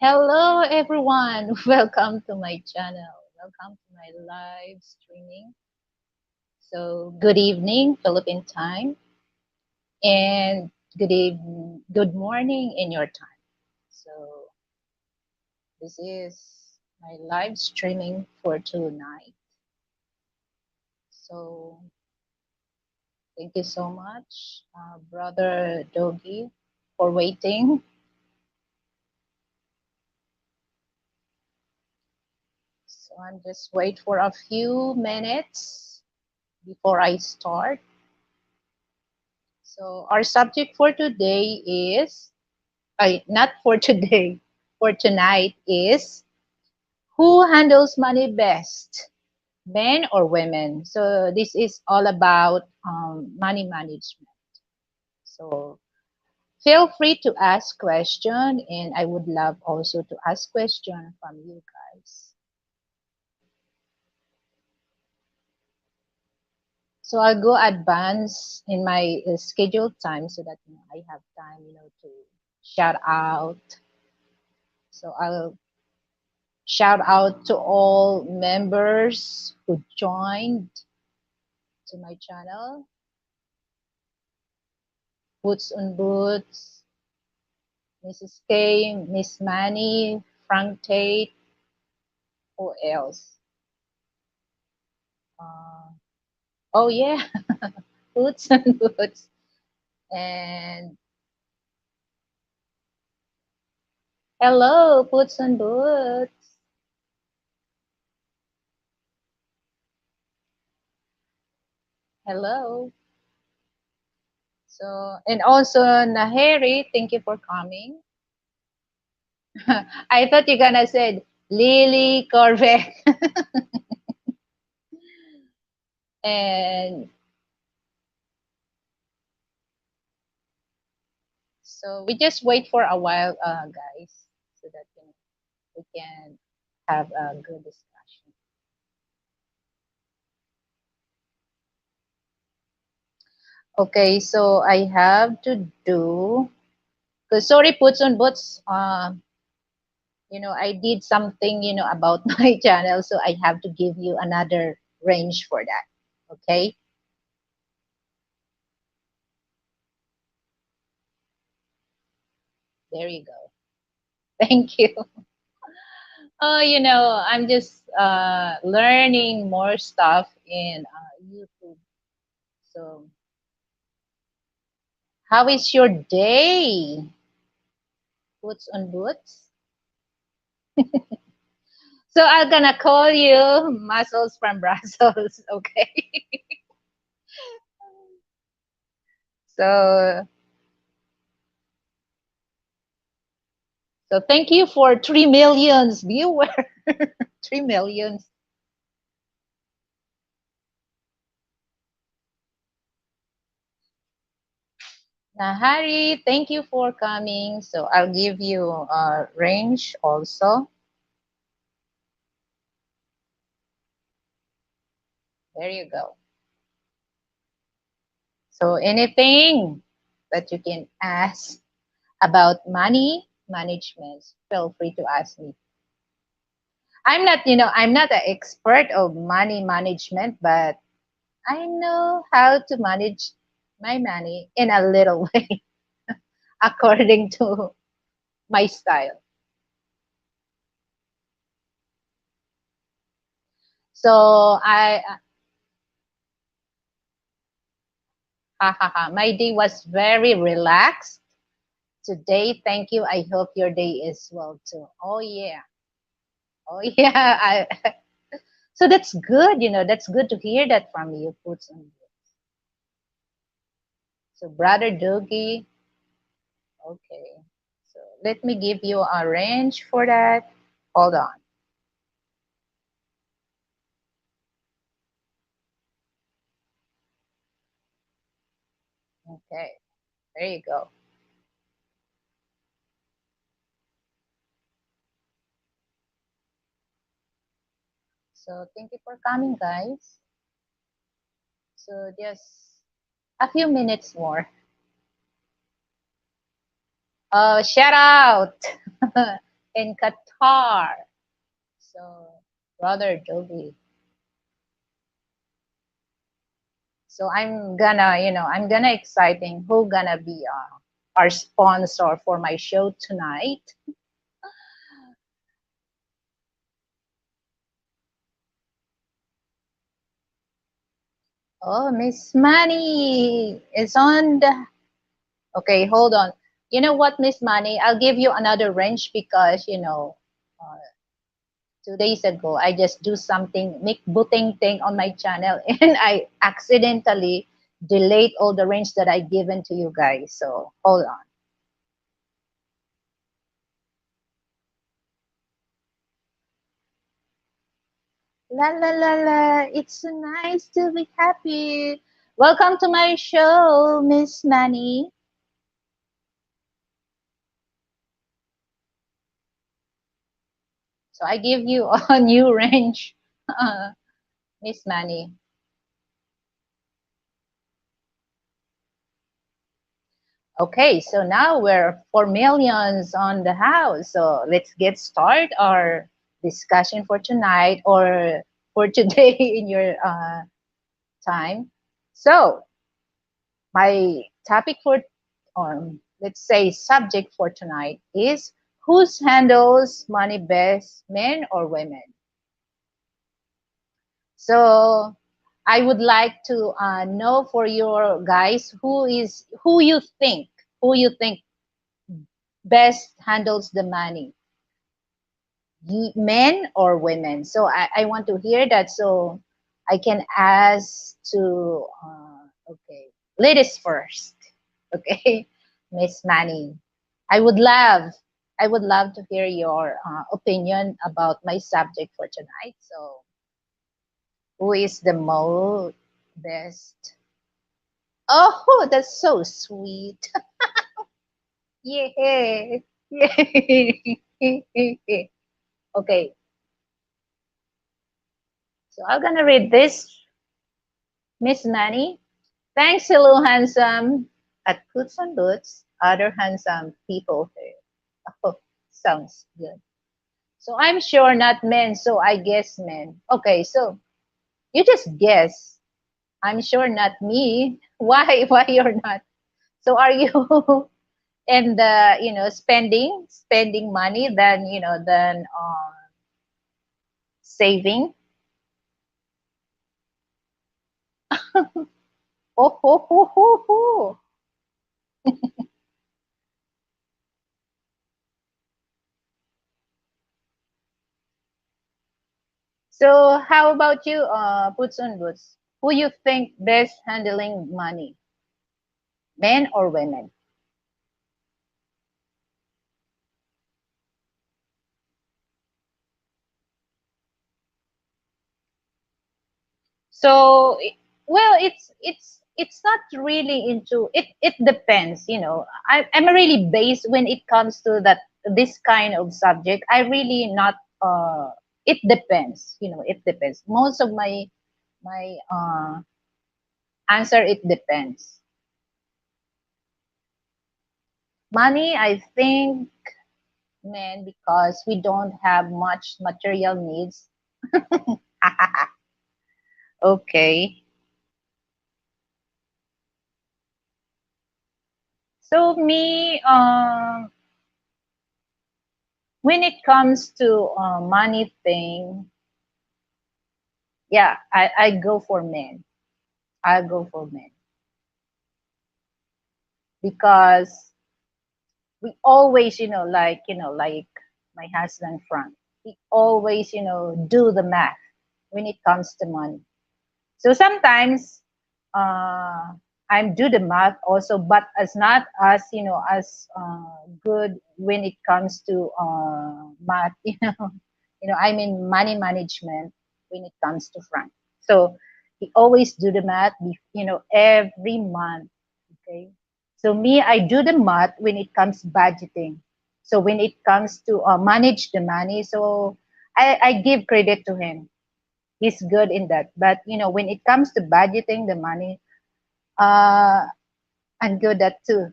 Hello, everyone. Welcome to my channel. Welcome to my live streaming. So, good evening, Philippine time, and good morning in your time. So, this is my live streaming for tonight. So, thank you so much, Brother Dogi, for waiting. So, I'm just wait for a few minutes before I start. So our subject for today is, not for today, for tonight is who handles money best, men or women? So this is all about money management. So feel free to ask question, and I would love also to ask question from you guys. So I'll go advance in my scheduled time so that I have time, to shout out. So I'll shout out to all members who joined to my channel. Boots on Boots, Mrs. K, Miss Manny, Frank Tate, who else? Uh, oh yeah, Boots on Boots. And hello, Boots on Boots. Hello. So, and also Naheri, thank you for coming. I thought you're gonna say Lily Corvette. And so we just wait for a while, guys, so that we can have a good discussion. Okay, so I have to do, because sorry, puts on boots. I did something, about my channel, so I have to give you another range for that. Okay, there you go. Thank you. Oh, I'm just learning more stuff in YouTube. So, how is your day? Boots on boots. So I'm gonna call you muscles from Brussels, okay? So so thank you for 3 millions viewers. 3 millions. Nahari, thank you for coming. So I'll give you a range also. There you go. So anything that you can ask about money management, feel free to ask me. I'm not an expert of money management, but I know how to manage my money in a little way according to my style. So my day was very relaxed today. Thank you. I hope your day is well too. Oh yeah. Oh yeah. So that's good. That's good to hear that from you. Puts on. So brother Doogie. Okay. So let me give you a range for that. Hold on. Okay. There you go. So thank you for coming, guys. So just a few minutes more. Shout out. in Qatar. So, brother Joby. So I'm gonna exciting who gonna be our sponsor for my show tonight. Oh, Miss Manny is on the. Okay, hold on. You know what, Miss Manny? I'll give you another wrench because uh, 2 days ago I just do something make booting thing on my channel and I accidentally delete all the wrench that I given to you guys. So hold on. La la la la. It's so nice to be happy. Welcome to my show, Miss Manny. So I give you a new range, Miss Manny. Okay, so now we're 4 millions on the house. So let's get start our discussion for tonight or for today in your time. So my topic for, let's say, subject for tonight is whose handles money best, men or women? So I would like to know for your guys who you think best handles the money, men or women. So I want to hear that so I can ask to okay, ladies first. Okay, Miss Manny. I would love I would love to hear your opinion about my subject for tonight. So who is the most best? Oh, that's so sweet. Yeah. Yeah. Okay, so I'm gonna read this, Miss Manny. Thanks, hello, handsome. At Boots on Boots, other handsome people here. Oh, sounds good. So I'm sure not men, so I guess men. Okay, so you just guess. I'm sure not me. Why? Why you're not? So are you and spending money than saving? Oh ho ho ho ho. So how about you, Boots on Boots? Who you think best handling money, men or women? So, well, it's not really into it. It depends, I'm really based when it comes to that this kind of subject. I really not. It depends, It depends. Most of my answer, it depends. Money, I think, men, because we don't have much material needs. Okay. So me, when it comes to money thing, yeah, I go for men. I go for men because we always, like my husband Frank, he always, do the math when it comes to money. So sometimes uh, I'm do the math also, but as not as as good when it comes to math. I mean money management when it comes to Frank. So he always do the math, every month. Okay. So me, I do the math when it comes budgeting. So when it comes to manage the money, so I give credit to him. He's good in that. But when it comes to budgeting the money, uh, I'm good at too.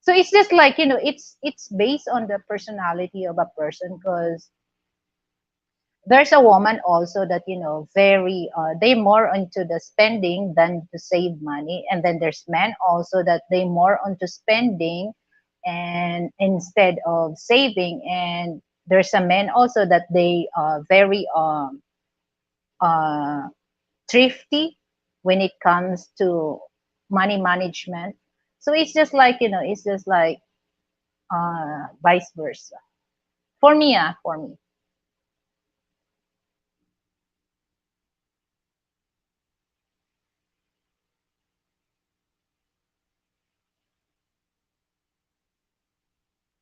So it's just like, it's based on the personality of a person, because there's a woman also that, very they more into the spending than to save money, and then there's men also that they more onto spending and instead of saving, and there's a men also that they are very uh thrifty when it comes to money management. So it's just like, it's just like vice versa for me. For me.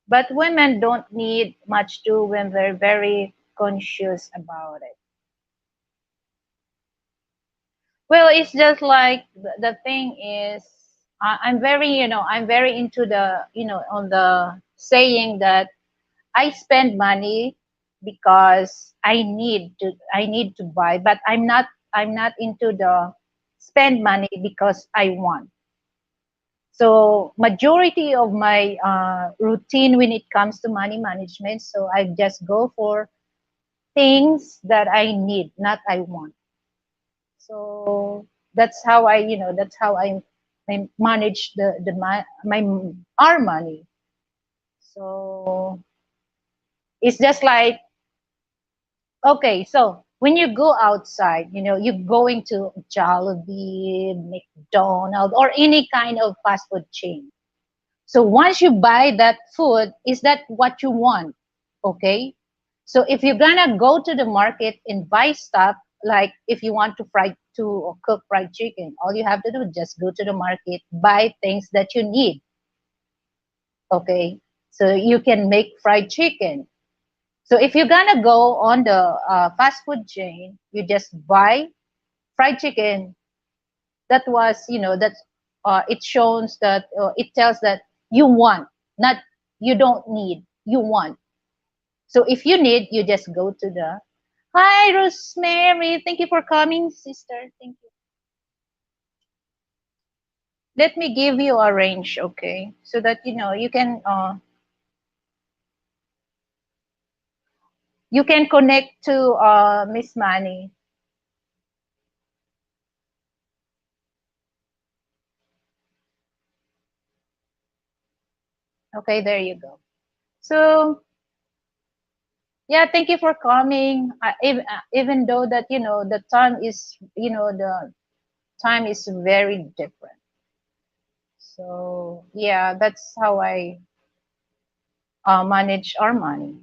But women don't need much too when they're very conscious about it. Well, it's just like the thing is, I'm very, I'm very into the, on the saying that I spend money because I need to buy, but I'm not into the spend money because I want. So majority of my routine when it comes to money management, so I just go for things that I need, not I want. So that's how that's how I manage my our money. So it's just like, okay, so when you go outside, you're going to Jollibee, McDonald's, or any kind of fast food chain. So once you buy that food, is that what you want? Okay. So if you're gonna go to the market and buy stuff, like if you want to fry to or cook fried chicken, all you have to do is just go to the market, buy things that you need. Okay. So you can make fried chicken. So if you're gonna go on the fast food chain, you just buy fried chicken. That was, that it shows that it tells that you want, not you don't need, you want. So if you need, you just go to the, hi Rosemary, thank you for coming, sister, thank you. Let me give you a range, okay, so that you can connect to Miss Manny. Okay, there you go. So yeah, thank you for coming. Even though that the time is, the time is very different. So yeah, that's how I manage our money.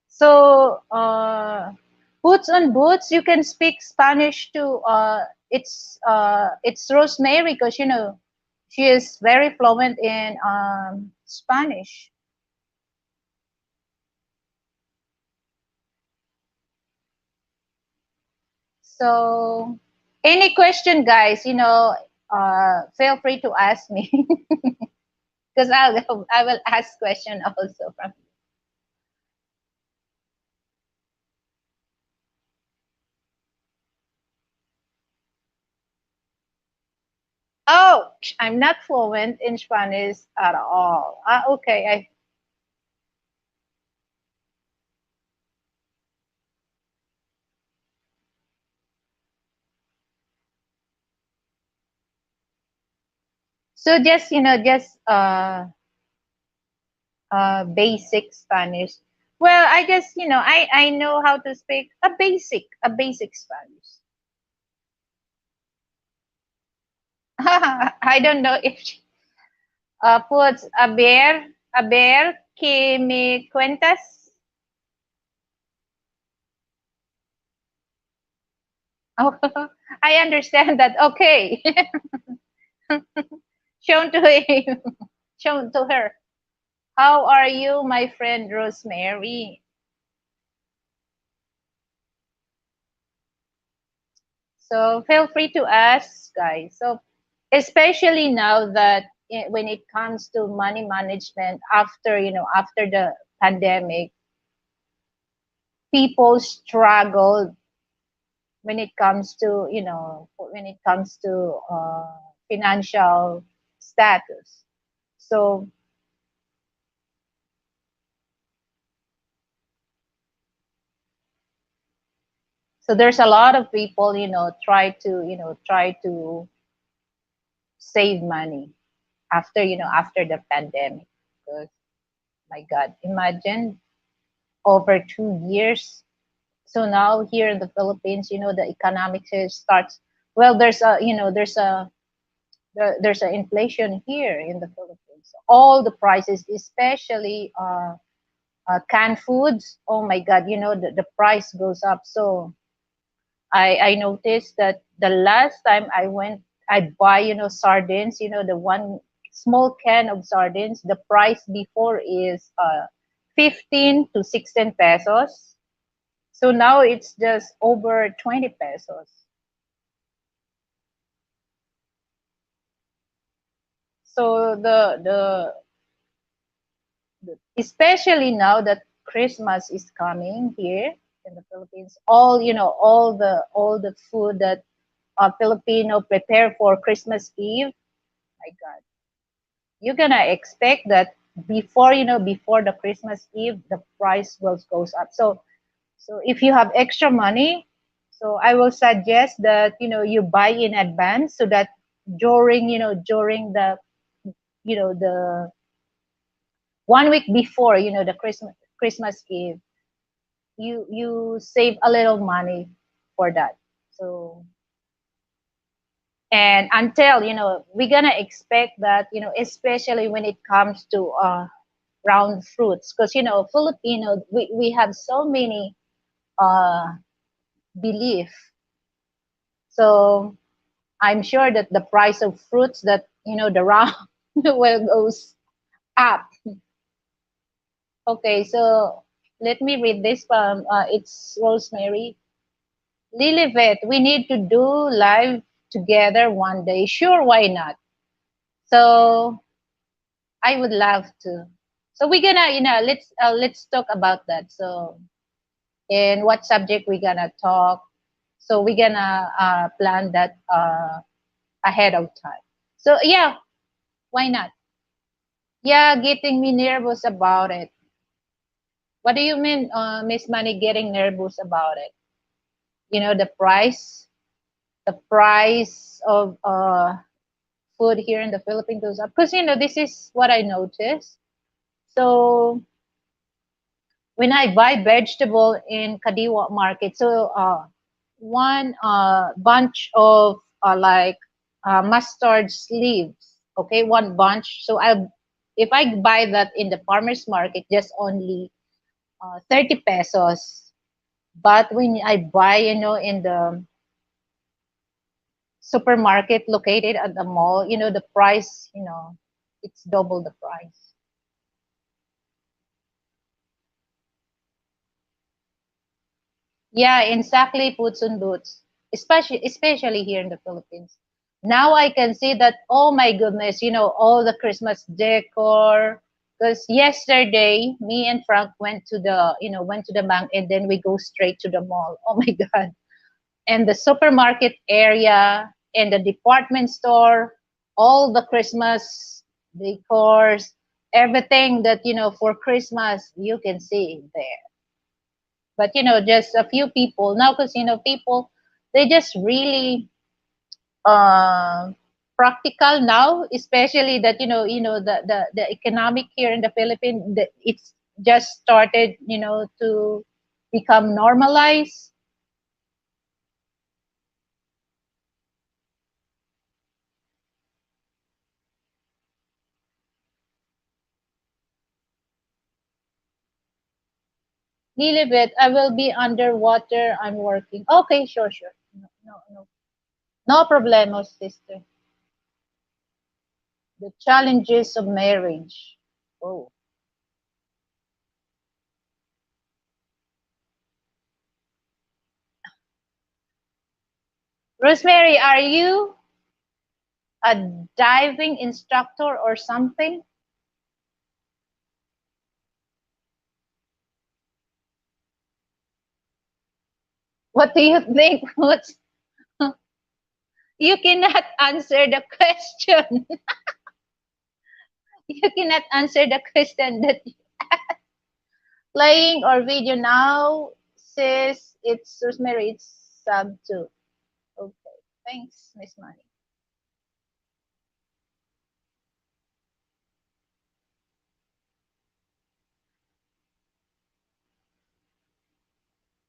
So boots on boots, you can speak Spanish to. It's Rosemary, because she is very fluent in Spanish. So any question, guys, feel free to ask me, because I will ask question also from. Oh, I'm not fluent in Spanish at all. Okay, so just just basic Spanish. Well, I just I know how to speak a basic Spanish. I don't know if puts a bear que me cuentas. Oh, I understand that. Okay, shown to him, shown to her. How are you, my friend Rosemary? So feel free to ask, guys. So especially now that when it comes to money management after, after the pandemic, people struggled when it comes to, when it comes to financial status. So there's a lot of people, try to save money after, after the pandemic. Because my God, imagine over 2 years. So now here in the Philippines, the economics starts. Well, there's a inflation here in the Philippines. All the prices, especially canned foods. Oh my God, the price goes up. So I noticed that the last time I buy, sardines, the one small can of sardines, the price before is 15 to 16 pesos. So now it's just over 20 pesos. So especially now that Christmas is coming here in the Philippines, all the food that Filipino prepare for Christmas Eve, my God, you're gonna expect that before the Christmas Eve, the price will goes up. So if you have extra money, so I will suggest that you buy in advance so that during the 1 week before the Christmas Eve, you save a little money for that. So and until we're gonna expect that especially when it comes to round fruits, because Filipino, we have so many uh belief. So I'm sure that the price of fruits that the round will goes up. Okay, so let me read this from it's Rosemary. Lilibet, we need to do live together one day. Sure, why not? So I would love to. So we're gonna, let's talk about that. So in what subject we're gonna talk. So we're gonna plan that ahead of time. So yeah, why not? Yeah, getting me nervous about it. What do you mean, Miss Money, getting nervous about it? The price of food here in the Philippines goes up. Because this is what I noticed. So when I buy vegetable in Kadiwa market, so one bunch of like mustard leaves, okay, one bunch. So if I buy that in the farmers market, just only 30 pesos. But when I buy, in the supermarket located at the mall, the price, it's double the price. Yeah, exactly, puts and boots, especially here in the Philippines. Now I can see that, oh my goodness, all the Christmas decor. Because yesterday, me and Frank went to the bank, and then we go straight to the mall. Oh my God. And the supermarket area and the department store, all the Christmas decors, everything that for Christmas you can see there. But just a few people now, because people, they just really uh, practical now, especially that the economic here in the Philippines, it's just started to become normalized. Lilibet, I will be underwater. I'm working. Okay, sure, sure. No, no, no. No problemos, sister. The challenges of marriage. Oh. Rosemary, are you? A diving instructor or something? What do you think? What's you cannot answer the question. You cannot answer the question that playing or video now says it's Rosemary, it's sub two. Okay. Thanks, Miss Money.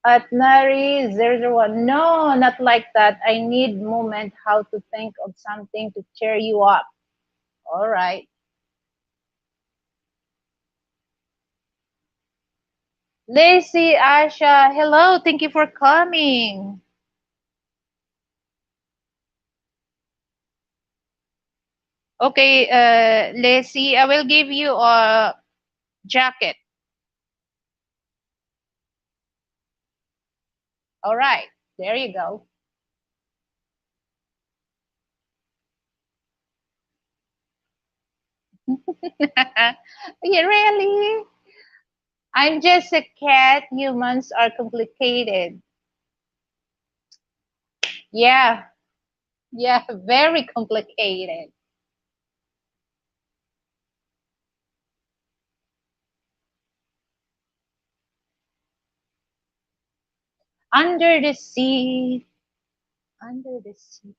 At Nari 001. No, not like that. I need moment how to think of something to cheer you up. All right. Lacey, Asha, hello. Thank you for coming. Okay, Lacey, I will give you a jacket. All right. There you go. You really? I'm just a cat. Humans are complicated. Yeah, yeah, very complicated. Under the sea, under the sea.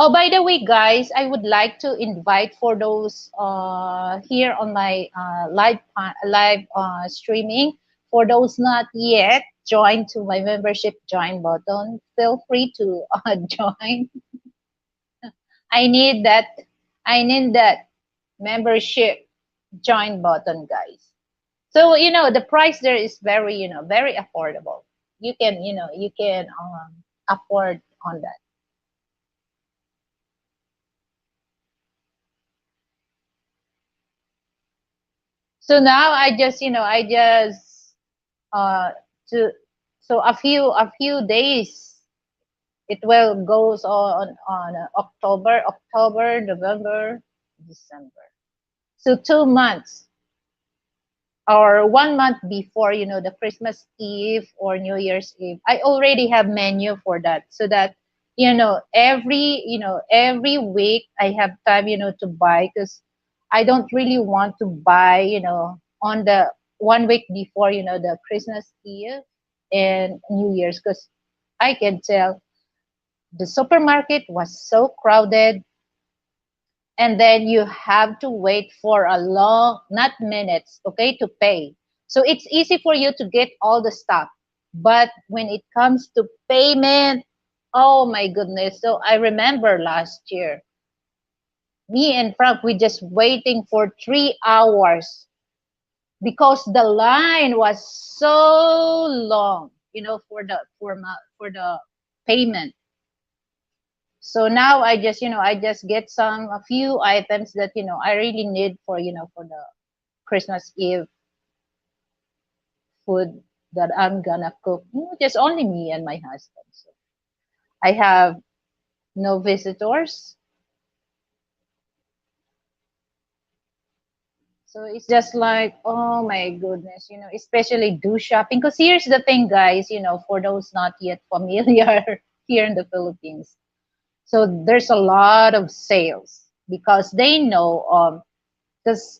Oh, by the way, guys, I would like to invite for those here on my live streaming. For those not yet joined to my membership join button, feel free to join. I need that. I need that membership join button, guys. So the price there is very very affordable. You can you can afford on that. So now I just uh to so a few days it will goes on October, November, December. So 2 months or 1 month before the Christmas Eve or New Year's Eve, I already have menu for that, so that every week I have time to buy, because I don't really want to buy on the 1 week before the Christmas Eve and New Year's, because I can tell the supermarket was so crowded, and then you have to wait for a long, not minutes, okay, to pay. So it's easy for you to get all the stuff, but when it comes to payment, oh my goodness. So I remember last year, me and Frank, we just waiting for 3 hours because the line was so long, for the payment. So now I just get a few items that I really need for the Christmas Eve food that I'm gonna cook. Just only me and my husband. So I have no visitors. So it's just like, oh my goodness, especially do shopping. Because here's the thing, guys, for those not yet familiar here in the Philippines. So there's a lot of sales because they know because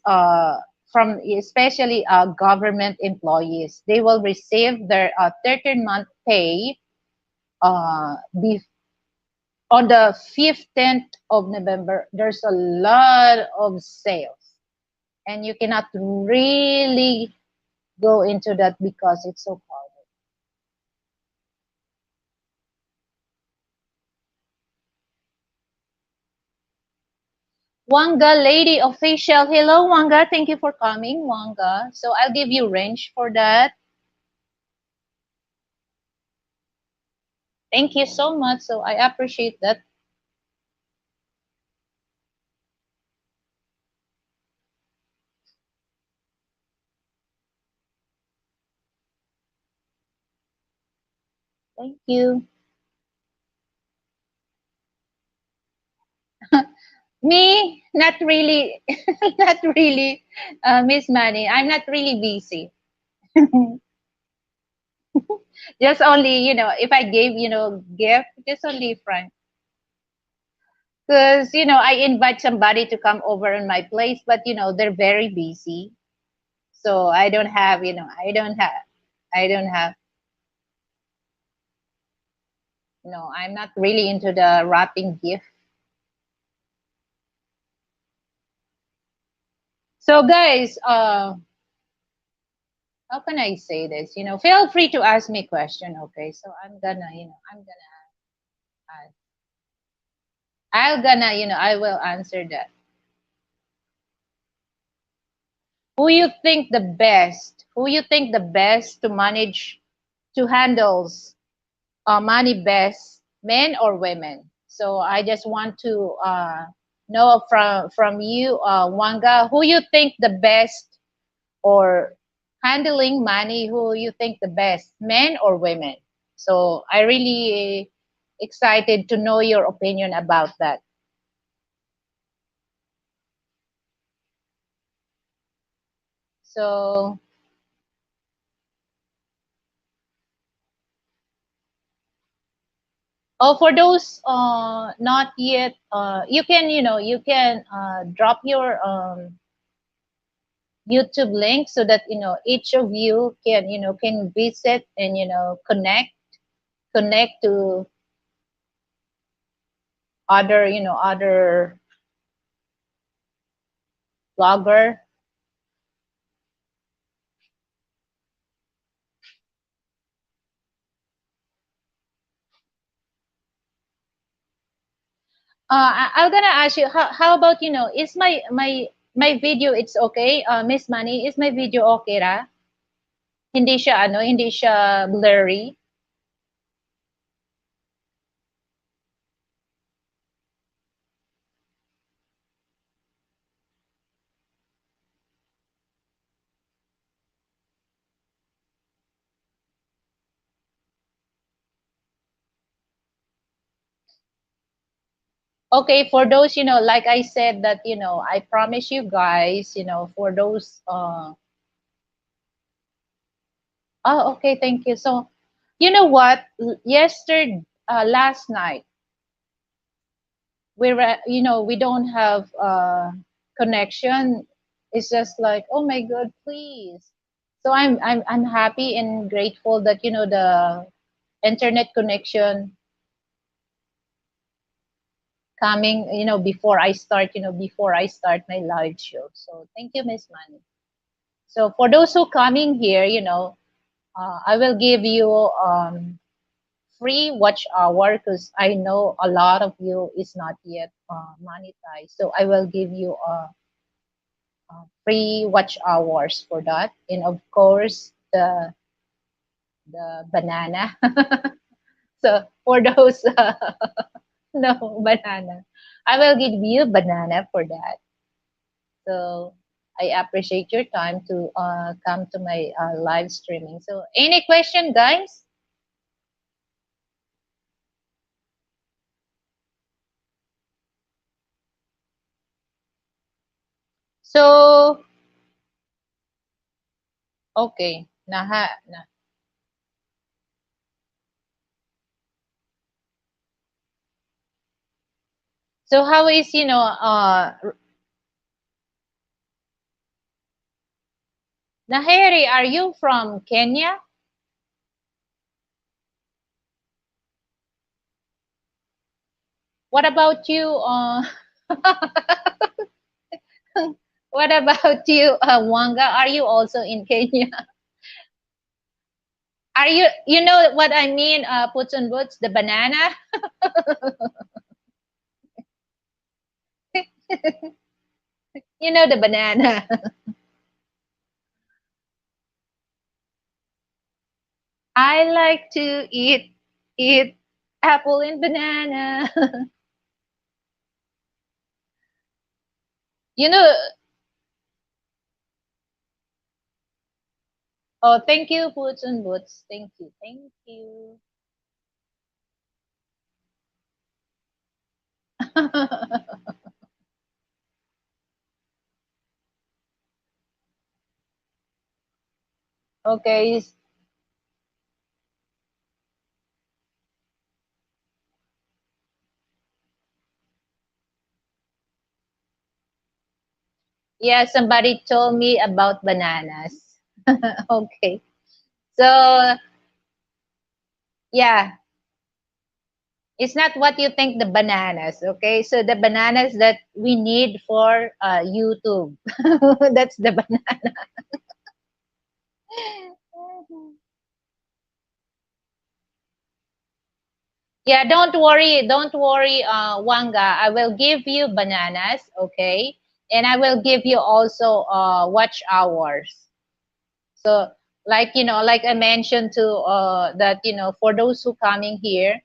from especially government employees, they will receive their 13th month pay uh, be, on the 15th of November. There's a lot of sales, and you cannot really go into that because it's so crowded. Wanga Lady Official. Hello, Wanga. Thank you for coming, Wanga. So I'll give you range for that. Thank you so much. So I appreciate that. Thank you. Me, not really, not really, Miss Money. I'm not really busy. Just only, if I gave, gift, just only friend. Because, I invite somebody to come over in my place, but, they're very busy. So I don't have, no, I'm not really into the wrapping gift. So guys, how can I say this? Feel free to ask me question, okay? So ask. I will answer that. Who you think the best to manage, to handles money best, men or women? So I just want to know from you, Wanga, who you think the best, or handling money, who you think the best, men or women? So I really excited to know your opinion about that. So, oh, for those not yet, you can drop your YouTube link so that each of you can visit and connect to other blogger. I'm gonna ask you, how about is my video, it's okay, Miss Money, is my video okay ra? Hindi siya blurry. Okay, for those, like I said that, I promise you guys, for those oh, okay, thank you. So, you know what? Yesterday, last night, we don't have connection. It's just like, oh my God, please. So I'm happy and grateful that the internet connection coming, before I start my live show. So thank you, Miss Manny. So for those who coming here, I will give you free watch hour, because I know a lot of you is not yet monetized. So I will give you free watch hours for that, and of course the banana. So for those no banana, I will give you banana for that. So I appreciate your time to come to my live streaming. So any question, guys? So okay, so how is Naheri, are you from Kenya? What about you? What about you, Wanga? Are you also in Kenya? Are you know what I mean? Puts on boots, the banana. You know the banana. I like to eat apple and banana. you know. Oh, thank you, Puts on boots. Thank you, thank you. Okay. Yeah, somebody told me about bananas. Okay. So, yeah, it's not what you think the bananas, okay? So the bananas that we need for YouTube. That's the banana. Yeah, don't worry, Wanga. I will give you bananas, okay? And I will give you also watch hours. So, like like I mentioned to that for those who coming here,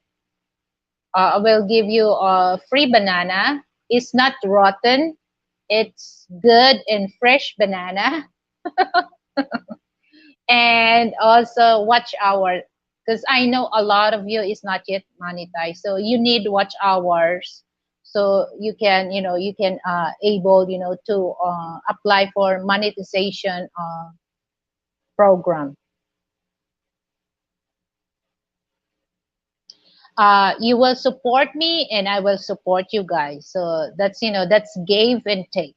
I will give you a free banana. It's not rotten. It's good and fresh banana, and also watch hour, because I know a lot of you is not yet monetized, so you need watch hours, so you can you can able to apply for monetization program. You will support me and I will support you guys, so that's that's give and take,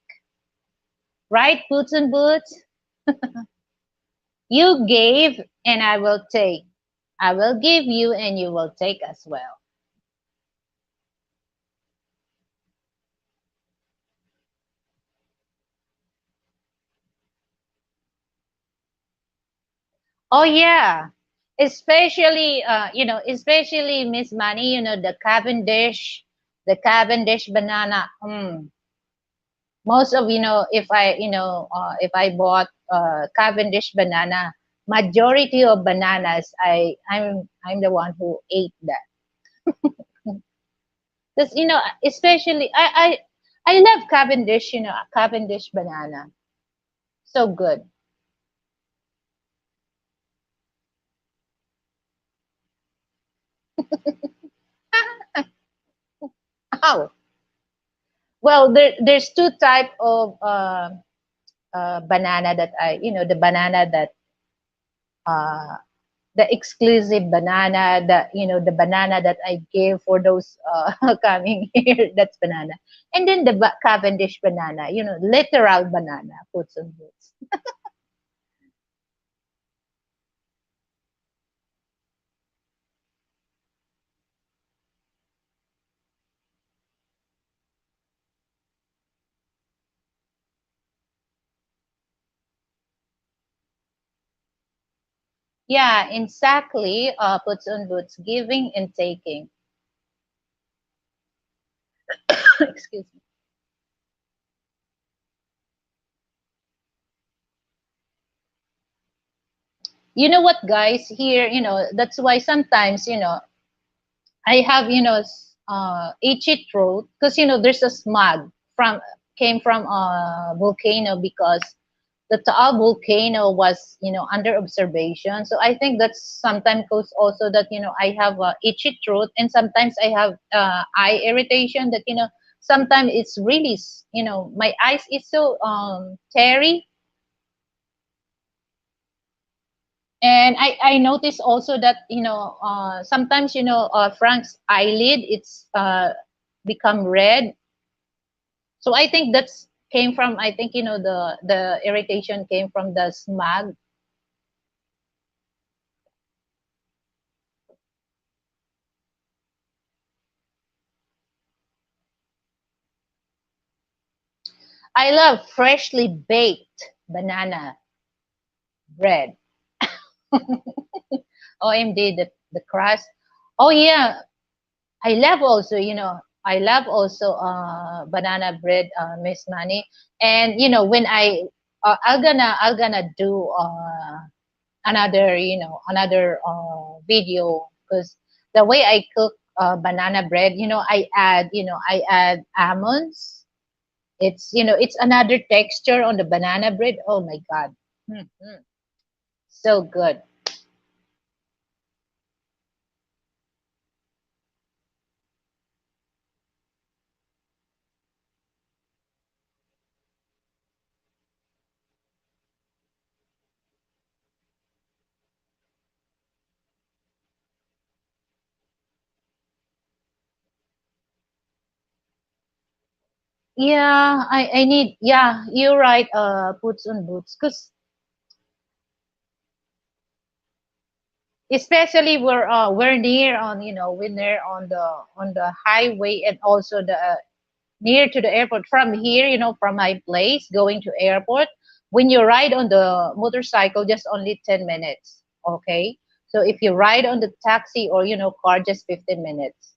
right, Boots and Boots? You gave and I will take. I will give you and you will take as well. Oh yeah. Especially especially Miss Money, the Cavendish banana. Most of if I bought Cavendish banana, majority of bananas I'm the one who ate that. Because especially I love Cavendish, Cavendish banana. So good. Oh, well, there's two type of banana that the banana that uh, the exclusive banana, the banana that I give for those coming here. That's banana, and then the Cavendish banana, literal banana, puts on boots. Yeah, exactly. Puts on boots, giving and taking. Excuse me. You know what, guys? Here, that's why sometimes, I have, itchy throat because, there's a smog from came from a volcano, because the Taal volcano was, under observation. So I think that's sometimes cause also that, I have itchy throat, and sometimes I have eye irritation that, sometimes it's really, my eyes is so teary. And I noticed also that sometimes Frank's eyelid, it's become red. So I think that's came from, I think the irritation came from the smog. I love freshly baked banana bread. OMD, the crust. Oh yeah, I love also, I love also banana bread, Miss Money. And when I'm gonna do another another video, because the way I cook banana bread, I add almonds. It's it's another texture on the banana bread. Oh my god. Mhm. So good. Yeah, I need, yeah, you're right, puts on boots. Because especially we're near on, we're near on the highway, and also the near to the airport. From here, from my place going to airport, when you ride on the motorcycle, just only 10 minutes. Okay. So if you ride on the taxi or, car, just 15 minutes.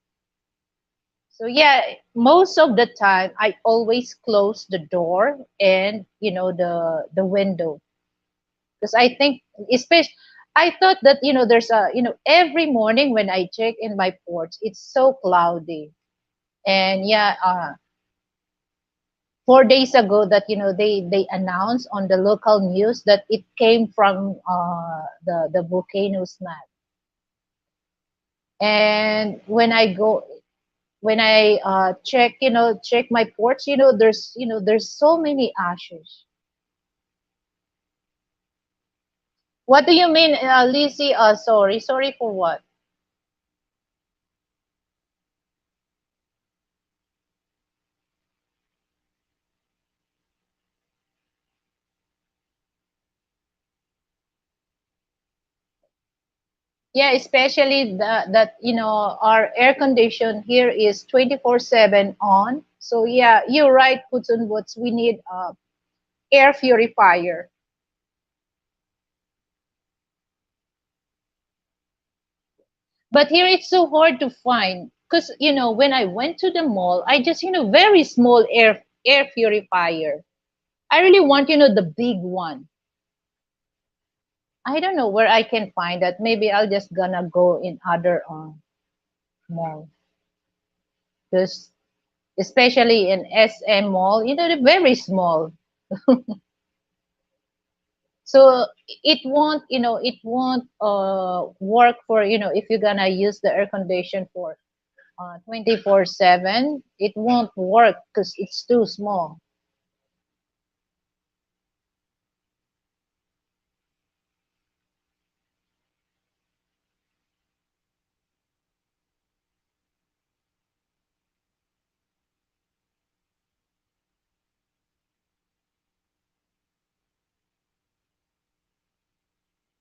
So yeah, most of the time I always close the door and, the window, because I think, especially, I thought that, there's a, every morning when I check in my porch, it's so cloudy. And yeah, 4 days ago, that, they announced on the local news that it came from the volcano smash. And when I check my porch, there's so many ashes. What do you mean, Lizzie? Sorry for what? Yeah, especially that, our air condition here is 24/7 on. So yeah, you're right, puts on boots. We need air purifier. But here it's so hard to find, because, when I went to the mall, I just, very small air purifier. I really want, the big one. I don't know where I can find that. Maybe I'll just gonna go in other mall, because especially in SM mall, they're very small. So it won't work for, if you're gonna use the air condition for 24/7, it won't work because it's too small.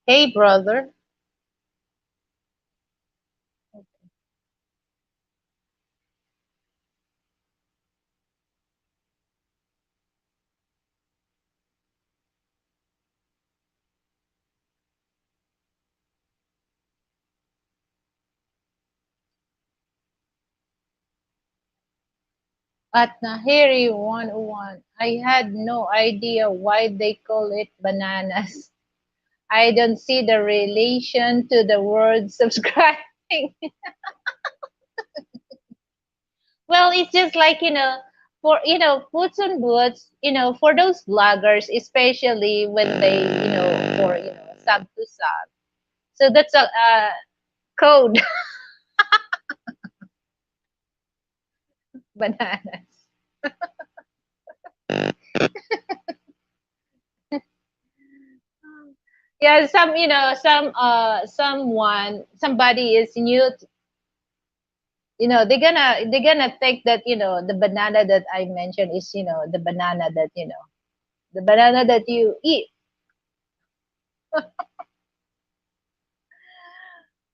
Hey, brother. At Nahiri 101, I had no idea why they call it bananas. I don't see the relation to the word subscribing. Well, it's just like, for, puts on boots, for those bloggers, especially when they, for, sub to sub. So that's a code. Bananas. Yeah, somebody is new, they're gonna think that, the banana that I mentioned is, the banana that, the banana that you eat.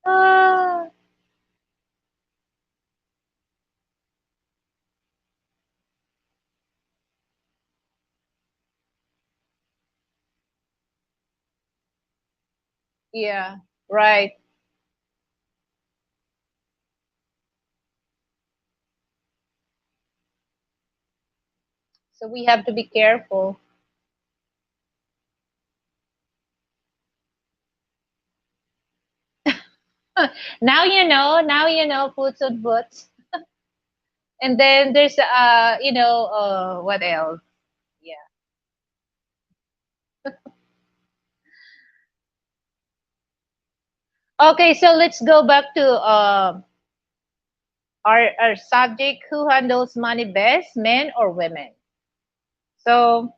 Ah, yeah, right. So we have to be careful. Now you know foods on boots. And then there's what else? Yeah. Okay, so let's go back to our subject. Who handles money best, men or women? So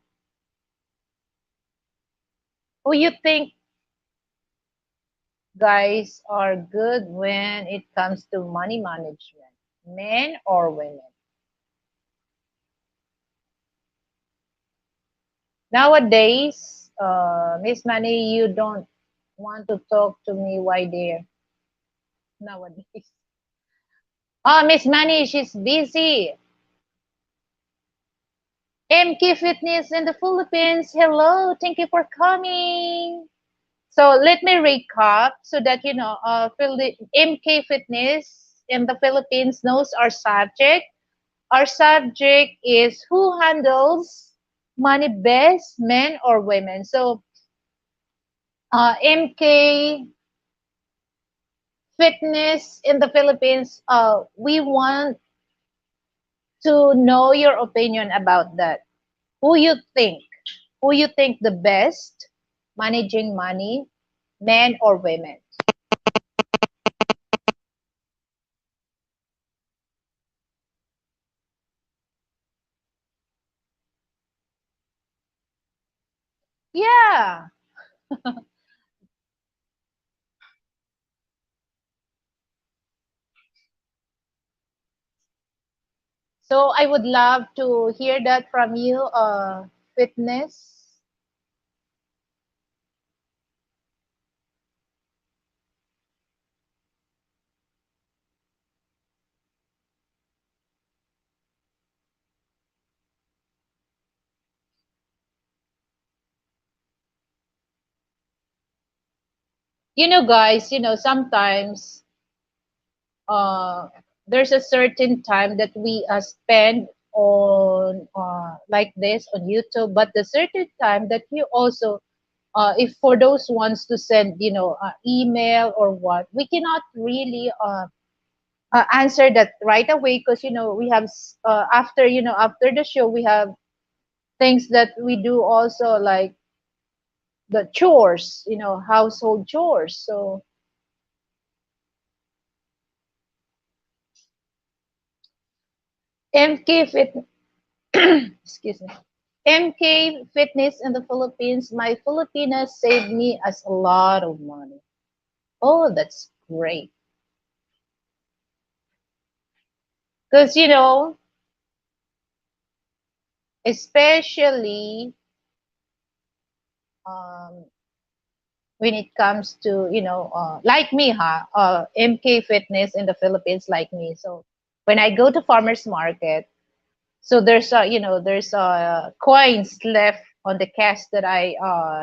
who you think guys are good when it comes to money management, men or women? Nowadays, Miss Money, you don't want to talk to me. Why there? Nowadays. Oh, Miss Money, she's busy. MK Fitness in the Philippines. Hello, thank you for coming. So let me recap so that you know, MK Fitness in the Philippines knows our subject. Our subject is who handles money best, men or women. So MK Fitness in the Philippines, we want to know your opinion about that. Who you think? Who you think the best managing money, men or women? Yeah. So I would love to hear that from you, Fitness. You know, guys, you know, sometimes uh, there's a certain time that we spend on like this on YouTube, but the certain time that you also, if for those ones to send, you know, email or what, we cannot really answer that right away because you know we have after you know after the show we have things that we do also like the chores, you know, household chores. So MK Fit, excuse me. MK Fitness in the Philippines, my Filipinas saved me as a lot of money. Oh, that's great. Because, you know, especially um, when it comes to, you know, like me, huh? MK Fitness in the Philippines, like me. So when I go to farmer's market, so there's you know there's coins left on the cash that I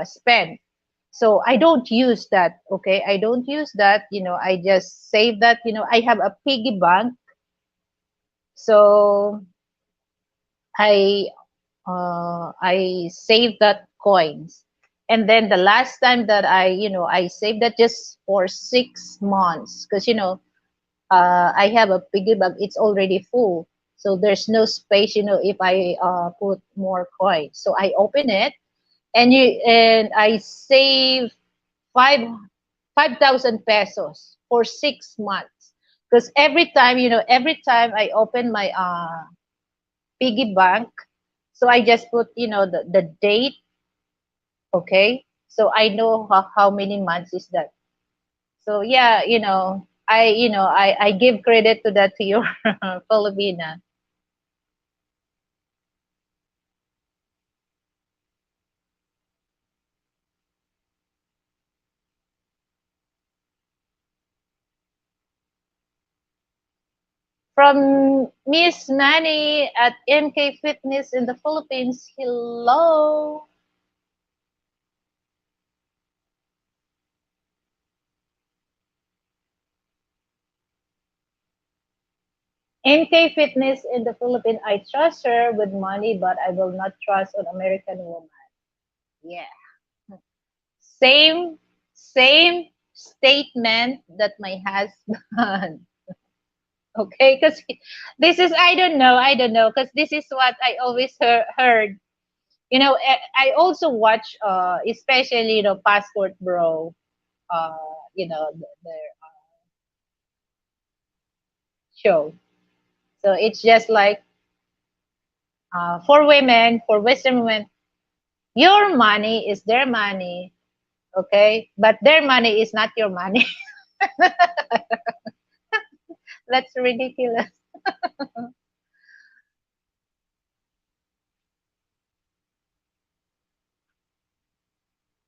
spent. So I don't use that. Okay, I don't use that. You know, I just save that. You know, I have a piggy bank, so I I save that coins. And then the last time that I you know I saved that just for 6 months because you know I have a piggy bank. It's already full, so there's no space. You know, if I put more coins, so I open it and I save five 5,000 pesos for 6 months. Because every time, you know, every time I open my piggy bank, so I just put, you know, the date, okay? So I know how many months is that. So yeah, I give credit to that to your Filipina. From Miss Manny at MK Fitness in the Philippines. Hello. MK Fitness in the Philippines. I trust her with money, but I will not trust an American woman. Yeah. Same, same statement that my husband. Okay, because this is I don't know, because this is what I always heard. You know, I also watch, especially you know, Passport Bro. Uh, you know, their show. So it's just like for women, for Western women, your money is their money, okay? But their money is not your money. That's ridiculous.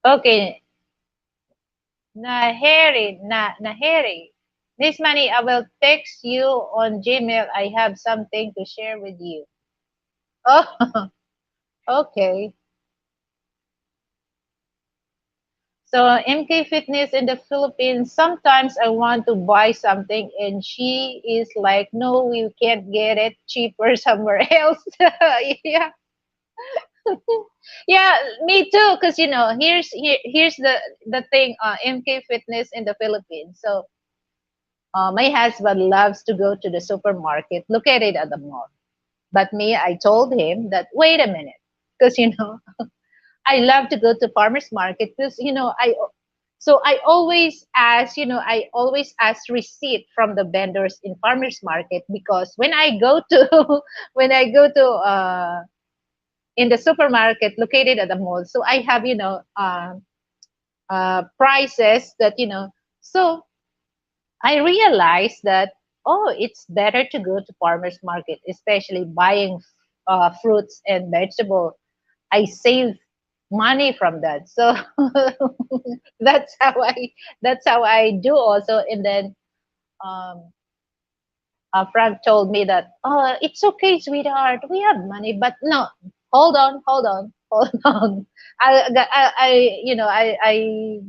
Okay, Naheri. This money, I will text you on Gmail. I have something to share with you. Oh, okay. So MK Fitness in the Philippines, sometimes I want to buy something and she is like, no, we can't get it cheaper somewhere else. Yeah. Yeah, me too. Cause here's the thing. MK Fitness in the Philippines. So my husband loves to go to the supermarket, look at it at the mall. But me, I told him that wait a minute, because I love to go to farmers market because I always ask I always ask receipt from the vendors in farmers market because when I go to when I go to in the supermarket located at the mall, so I have prices that so I realized that it's better to go to farmers market, especially buying fruits and vegetable. I save money from that. So that's how I that's how I do also. And then um, Frank told me that it's okay, sweetheart, we have money, but no, hold on. I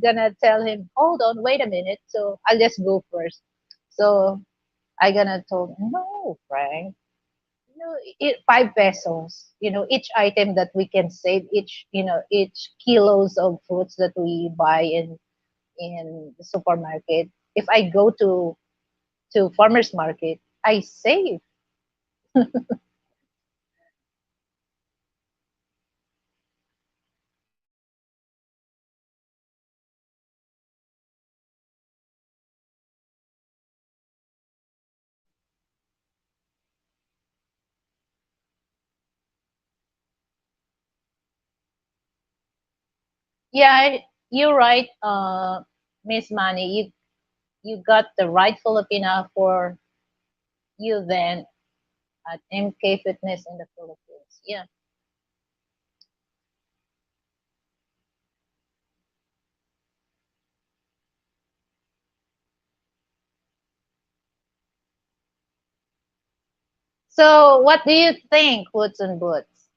gonna tell him, hold on, wait a minute. So I'll just go first. So I gonna told him, no, Frank, 5 pesos, each item that we can save, each kilos of fruits that we buy in the supermarket. If I go to farmers market, I save. Yeah, you're right, Miss Manny. You got the right Filipina for you then at MK Fitness in the Philippines. Yeah. So what do you think, Hoots and Boots?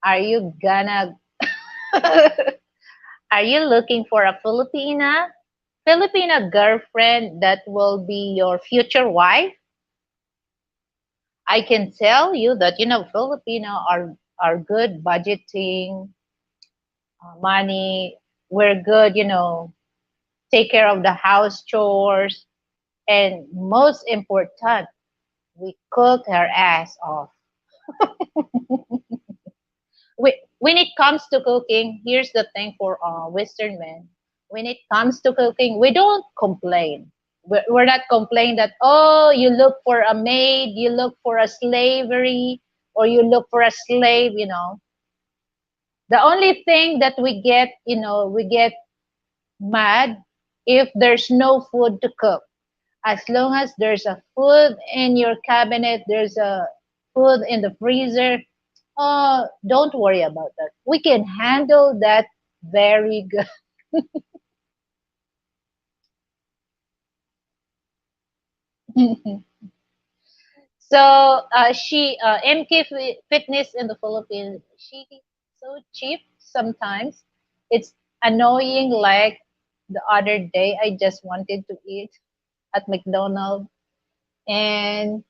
Are you gonna are you looking for a Filipina girlfriend that will be your future wife? I can tell you that Filipino are good budgeting money. We're good, take care of the house chores, and most important, we cook our ass off. When it comes to cooking, here's the thing for Western men. When it comes to cooking, we don't complain. We're not complaining that, oh, you look for a maid, you look for a slavery, or you look for a slave. The only thing that we get mad if there's no food to cook. As long as there's a food in your cabinet, there's a food in the freezer, don't worry about that. We can handle that very good. So MK Fitness in the Philippines, she so cheap sometimes. It's annoying. Like the other day, I just wanted to eat at McDonald's, and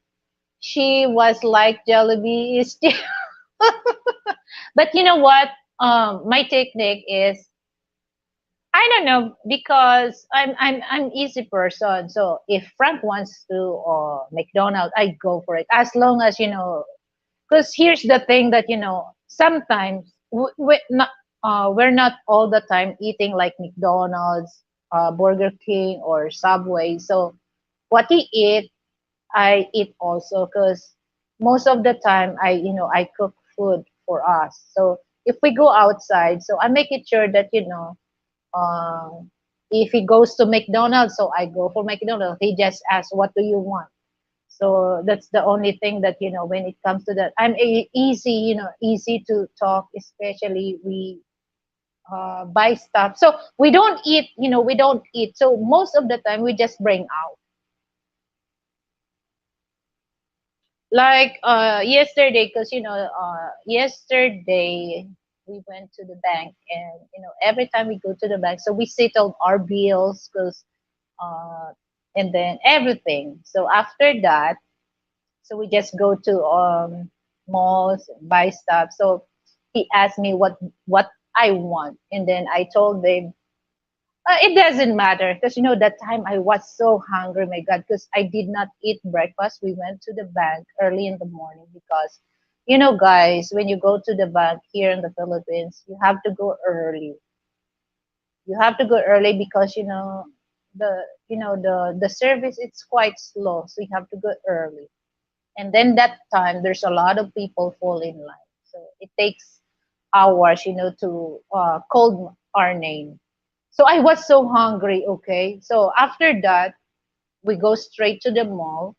she was like, Jollibee is cheap. But you know what? My technique is I don't know because I'm easy person. So if Frank wants to McDonald's, I go for it as long as because here's the thing that sometimes we're not all the time eating like McDonald's, Burger King, or Subway. So what he eat, I eat also because most of the time I cook food for us. So if we go outside, so I make it sure that if he goes to McDonald's, so I go for McDonald's. He just asks, "What do you want?" So that's the only thing that when it comes to that, I'm easy, easy to talk, especially we. buy stuff. So we don't eat, we don't eat. So most of the time we just bring out. Like yesterday, because yesterday we went to the bank, and every time we go to the bank, so we settled our bills, because uh, and then everything. So after that, so we just go to malls, buy stuff. So he asked me what I want, and then I told him it doesn't matter, because that time I was so hungry, my God, because I did not eat breakfast. We went to the bank early in the morning because, guys, when you go to the bank here in the Philippines, you have to go early. You have to go early because the service, it's quite slow, so you have to go early. And then that time there's a lot of people fall in line, so it takes hours, to call our name. So I was so hungry, okay? So after that, we go straight to the mall,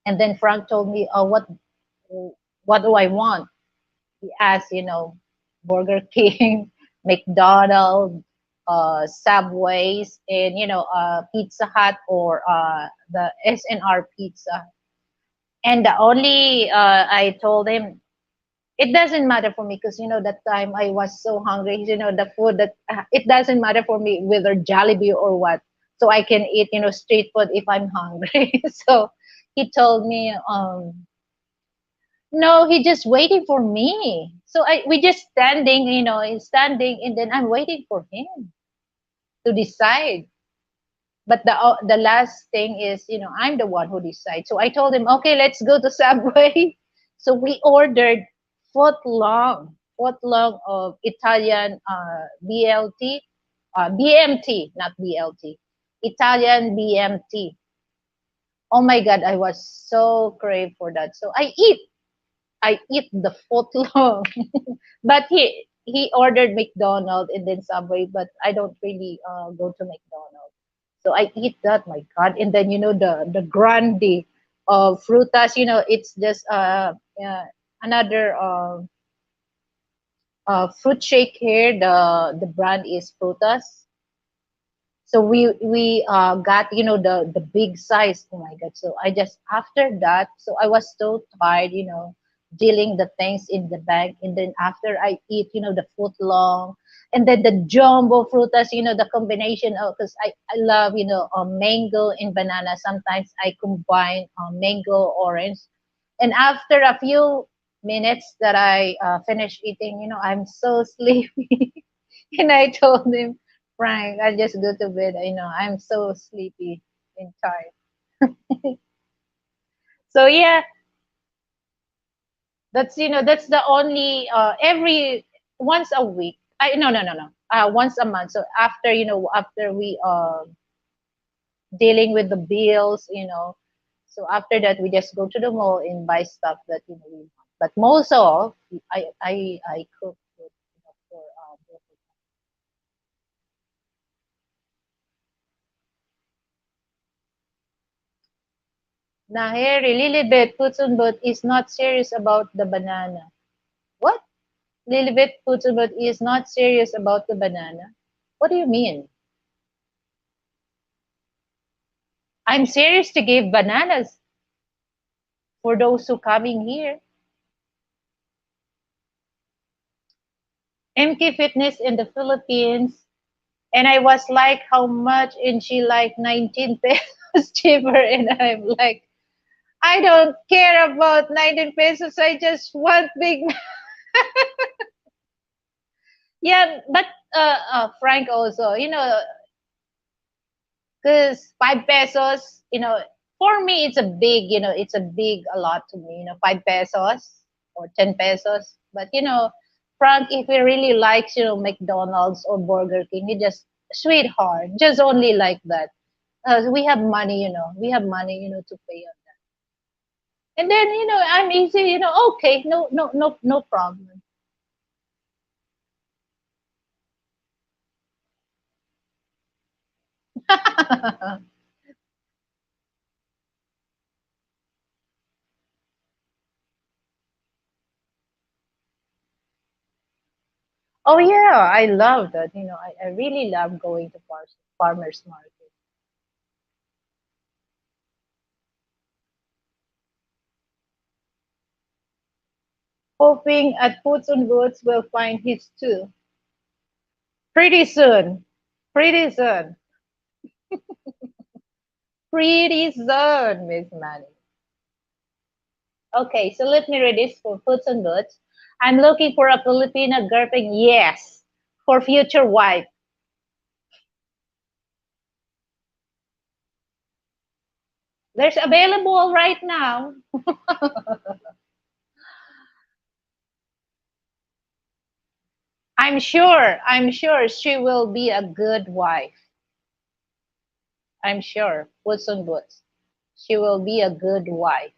and then Frank told me, "Oh, what do I want?" He asked, Burger King, McDonald's, Subways, and Pizza Hut, or the SNR Pizza. And the only I told him it doesn't matter for me, because that time I was so hungry. The food that it doesn't matter for me whether Jollibee or what, so I can eat street food if I'm hungry. So he told me, no, he just waiting for me. So we just standing, standing, and then I'm waiting for him to decide. But the last thing is, I'm the one who decides. So I told him, okay, let's go to Subway. So we ordered foot long of Italian BLT, BMT, not BLT, Italian BMT. Oh my God, I was so crave for that. So I eat the foot long. But he ordered McDonald's and then Subway, but I don't really go to McDonald's. So I eat that, my God. And then the grande of frutas, it's just another fruit shake here. The brand is frutas. So we got the big size. Oh my God. So I just after that, so I was so tired, dealing the things in the bag. And then after I eat, the foot long, and then the jumbo frutas, the combination of, because I love mango and banana. Sometimes I combine mango, orange. And after a few minutes that I finish eating, I'm so sleepy. And I told him, Frank, I just go to bed. I'm so sleepy and tired. So yeah, that's the only every once a week. I no no no no. Once a month. So after we dealing with the bills, so after that we just go to the mall and buy stuff that we want. But most of I cook food, for both of them. Naheri, Lilibet Putsunbut is not serious about the banana. What? Lilibet Putsunbut is not serious about the banana? What do you mean? I'm serious to give bananas for those who coming here. MK Fitness in the Philippines. And I was like, how much? And she like 19 pesos cheaper. And I'm like, I don't care about 19 pesos. I just want big. Yeah, but Frank also, because 5 pesos, for me it's a big, it's a big a lot to me, 5 pesos or 10 pesos. But Frank, if he really likes, McDonald's or Burger King, he just sweetheart, just only like that. We have money, we have money, to pay on that. And then, I'm easy, okay, no, no, no, no problem. Oh yeah, I love that. I really love going to farmers market. Hoping at Foods on Goods will find his too. Pretty soon. Pretty soon. Pretty soon, Miss Manny. Okay, so let me read this for Foods on Goods. I'm looking for a Filipina girlfriend. Yes, for future wife. There's available right now. I'm sure she will be a good wife. I'm sure. Puts on boots. She will be a good wife.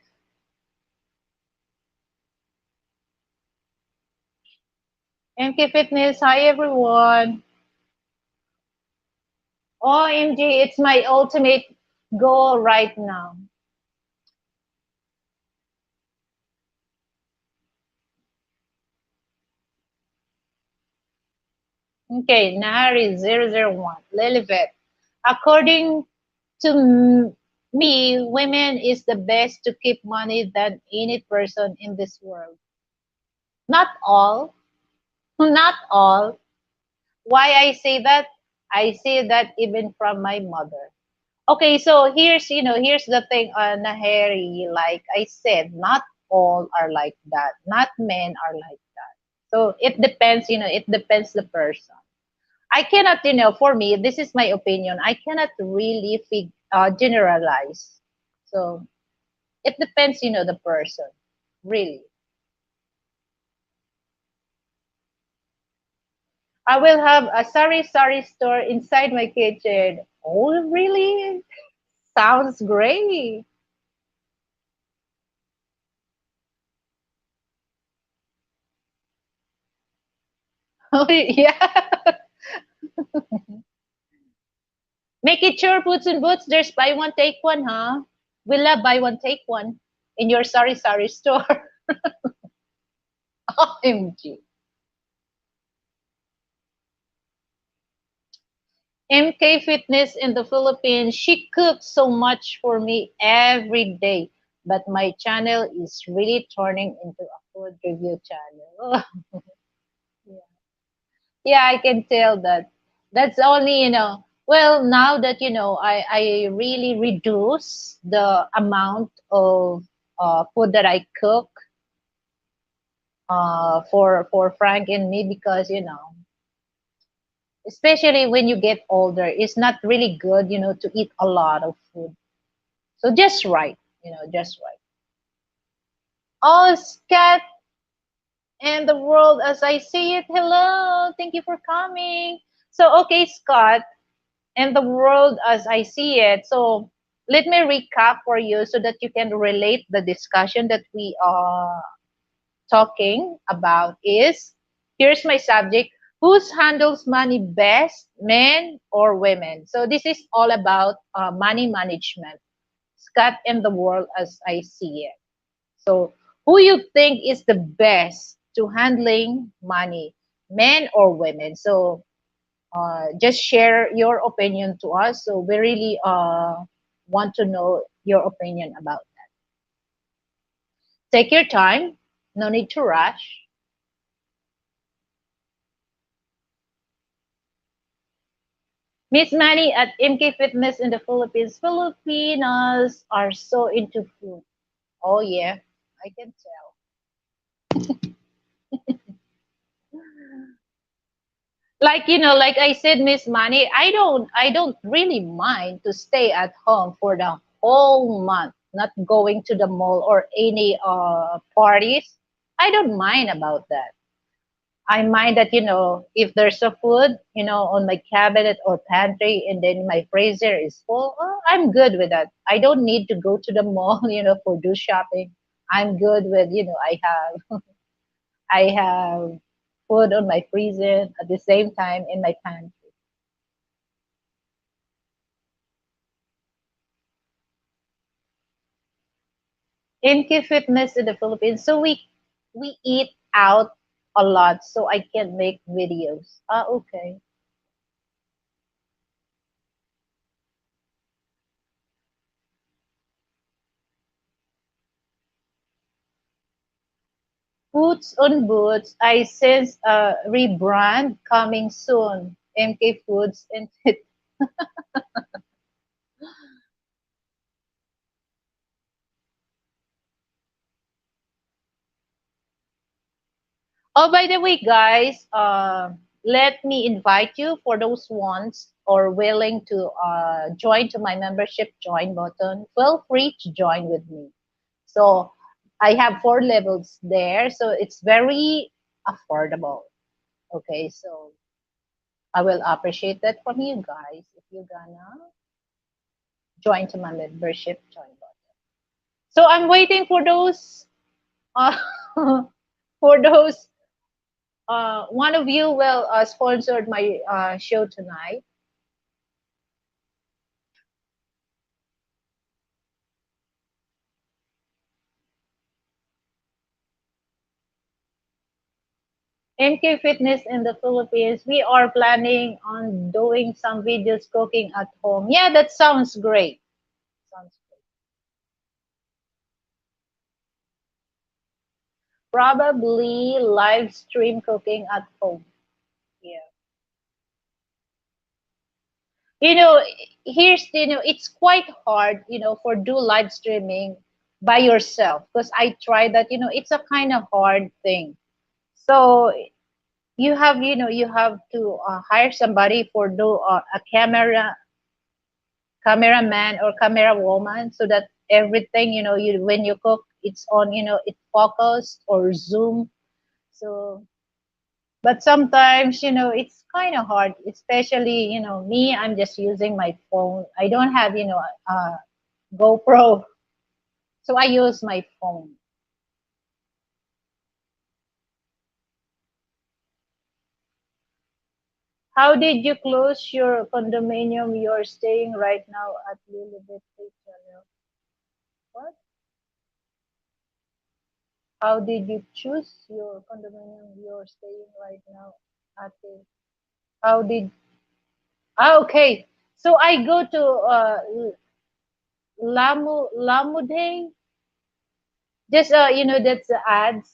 MK Fitness, hi everyone. OMG, it's my ultimate goal right now. Okay, Nahari 001, Lilibet. According to me, women is the best to keep money than any person in this world. Not all, not all. Why I say that? I say that even from my mother. Okay, so here's the thing, Naheri, like I said, not all are like that. Not men are like that. So it depends the person. I cannot, for me, this is my opinion. I cannot really generalize. So it depends, the person, really. I will have a sari store inside my kitchen. Oh, really? Sounds great. Oh, yeah. Make it sure, Boots and Boots, there's buy one, take one, huh? We love buy one, take one in your sari store. OMG. MK Fitness in the Philippines, she cooks so much for me every day. But my channel is really turning into a food review channel. Yeah, I can tell that. That's only, well, now that, I really reduce the amount of food that I cook for Frank and me because, especially when you get older, it's not really good, to eat a lot of food. So just right, just right. Oh, Scott and the world as I see it. Hello, thank you for coming. So, okay, Scott, and the world as I see it. So let me recap for you so that you can relate the discussion that we are talking about is here's my subject. Who's handles money best, men or women? So this is all about money management. Scott and the world as I see it. So who you think is the best to handling money, men or women? So just share your opinion to us. So we really want to know your opinion about that. Take your time. No need to rush. Miss Manny at MK Fitness in the Philippines. Filipinos are so into food. Oh yeah, I can tell. Like like I said, Miss Manny, I don't really mind to stay at home for the whole month, not going to the mall or any parties. I don't mind about that. I mind that, if there's a food, on my cabinet or pantry and then my freezer is full, oh, I'm good with that. I don't need to go to the mall, for do shopping. I'm good with, I have food on my freezer at the same time in my pantry. MK Fitness in the Philippines. So we eat out a lot, so I can make videos. Ah, okay. Boots on Boots, I sense a rebrand coming soon. MK Foods and Oh, by the way, guys, let me invite you for those ones or willing to join to my membership join button. Feel free to join with me. So I have 4 levels there, so it's very affordable. Okay, so I will appreciate that from you guys if you're gonna join to my membership join button. So I'm waiting for those uh, for those one of you will sponsored my show tonight. MK Fitness in the Philippines. We are planning on doing some videos cooking at home. Yeah, that sounds great. Sounds great. Probably live stream cooking at home. Yeah. You know, here's it's quite hard, for do live streaming by yourself because I tried that. It's a kind of hard thing. So you have to hire somebody for do a cameraman or camera woman so that everything you when you cook it's on it focused or zoom. So but sometimes it's kind of hard, especially me, I'm just using my phone. I don't have GoPro, so I use my phone. How did you close your condominium you're staying right now at Lilibet Channel? What? How did you choose your condominium you're staying right now at the, how did, okay. So I go to Lamu Day. Just that's the ads.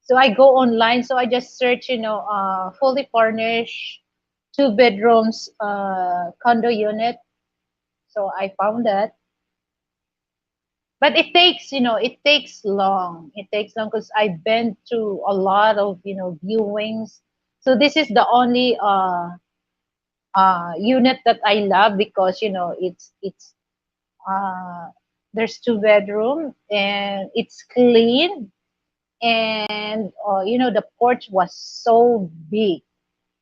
So I go online, so I just search, fully furnished 2 bedrooms condo unit. So I found that. But it takes long. It takes long because I've been to a lot of, viewings. So this is the only unit that I love because it's uh, there's 2 bedroom and it's clean, and the porch was so big,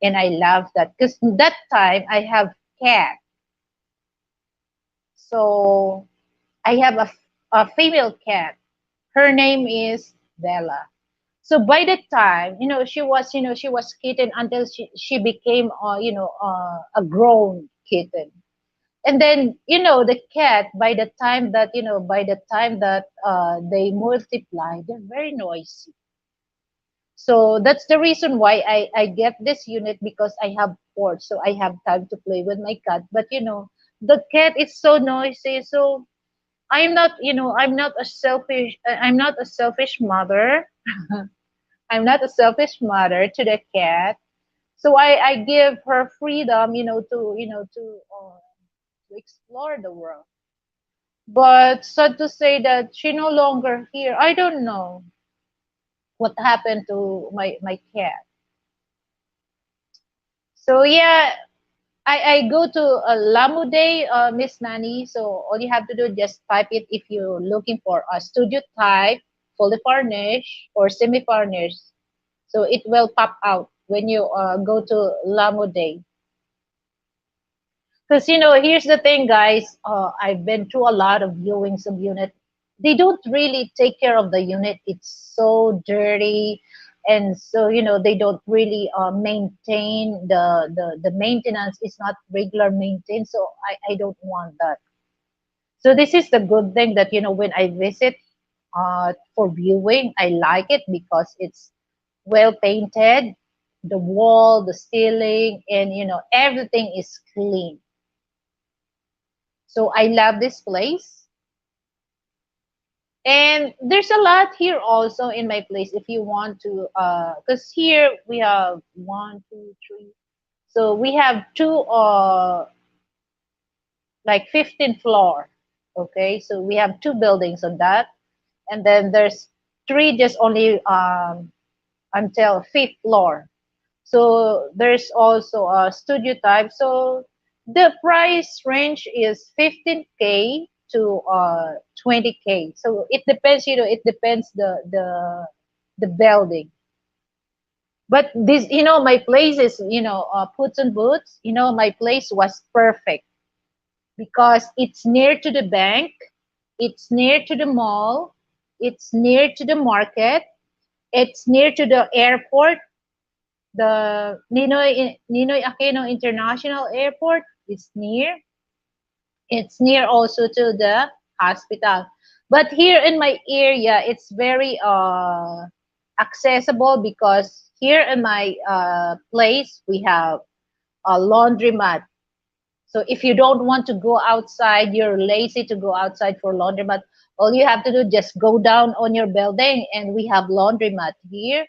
and I love that because that time I have cat. So I have a female cat. Her name is Bella. So by the time she was kitten until she became a grown kitten. And then the cat, by the time that they multiply, they're very noisy. So that's the reason why I get this unit, because I have porch, so I have time to play with my cat. But the cat is so noisy. So I'm not a selfish mother. I'm not a selfish mother to the cat. So I give her freedom, to explore the world. But sad to say that she no longer here. I don't know what happened to my cat. So yeah, I go to Lamu Day, Miss Nani. So all you have to do, just type it if you're looking for a studio type, fully furnished or semi furnished. So it will pop out when you go to Lamu Day. Because here's the thing, guys. I've been through a lot of viewings of unit. They don't really take care of the unit. It's so dirty, and so they don't really maintain the maintenance. Is not regular maintenance, so I don't want that. So this is the good thing that when I visit for viewing. I like it because it's well painted, the wall, the ceiling, and everything is clean. So I love this place. And there's a lot here also in my place if you want to, because here we have one, two, three. So we have two, like 15th floor. Okay, so we have two buildings on that, and then there's three just only until fifth floor. So there's also a studio type. So the price range is 15K to 20K. So it depends, it depends the building. But this, my place is, puts and boots. My place was perfect because it's near to the bank, it's near to the mall, it's near to the market, it's near to the airport, the Ninoy Aquino International Airport is near. It's near also to the hospital. But here in my area, it's very accessible because here in my place we have a laundromat. So if you don't want to go outside, you're lazy to go outside for laundromat, all you have to do just go down on your building and we have laundromat here.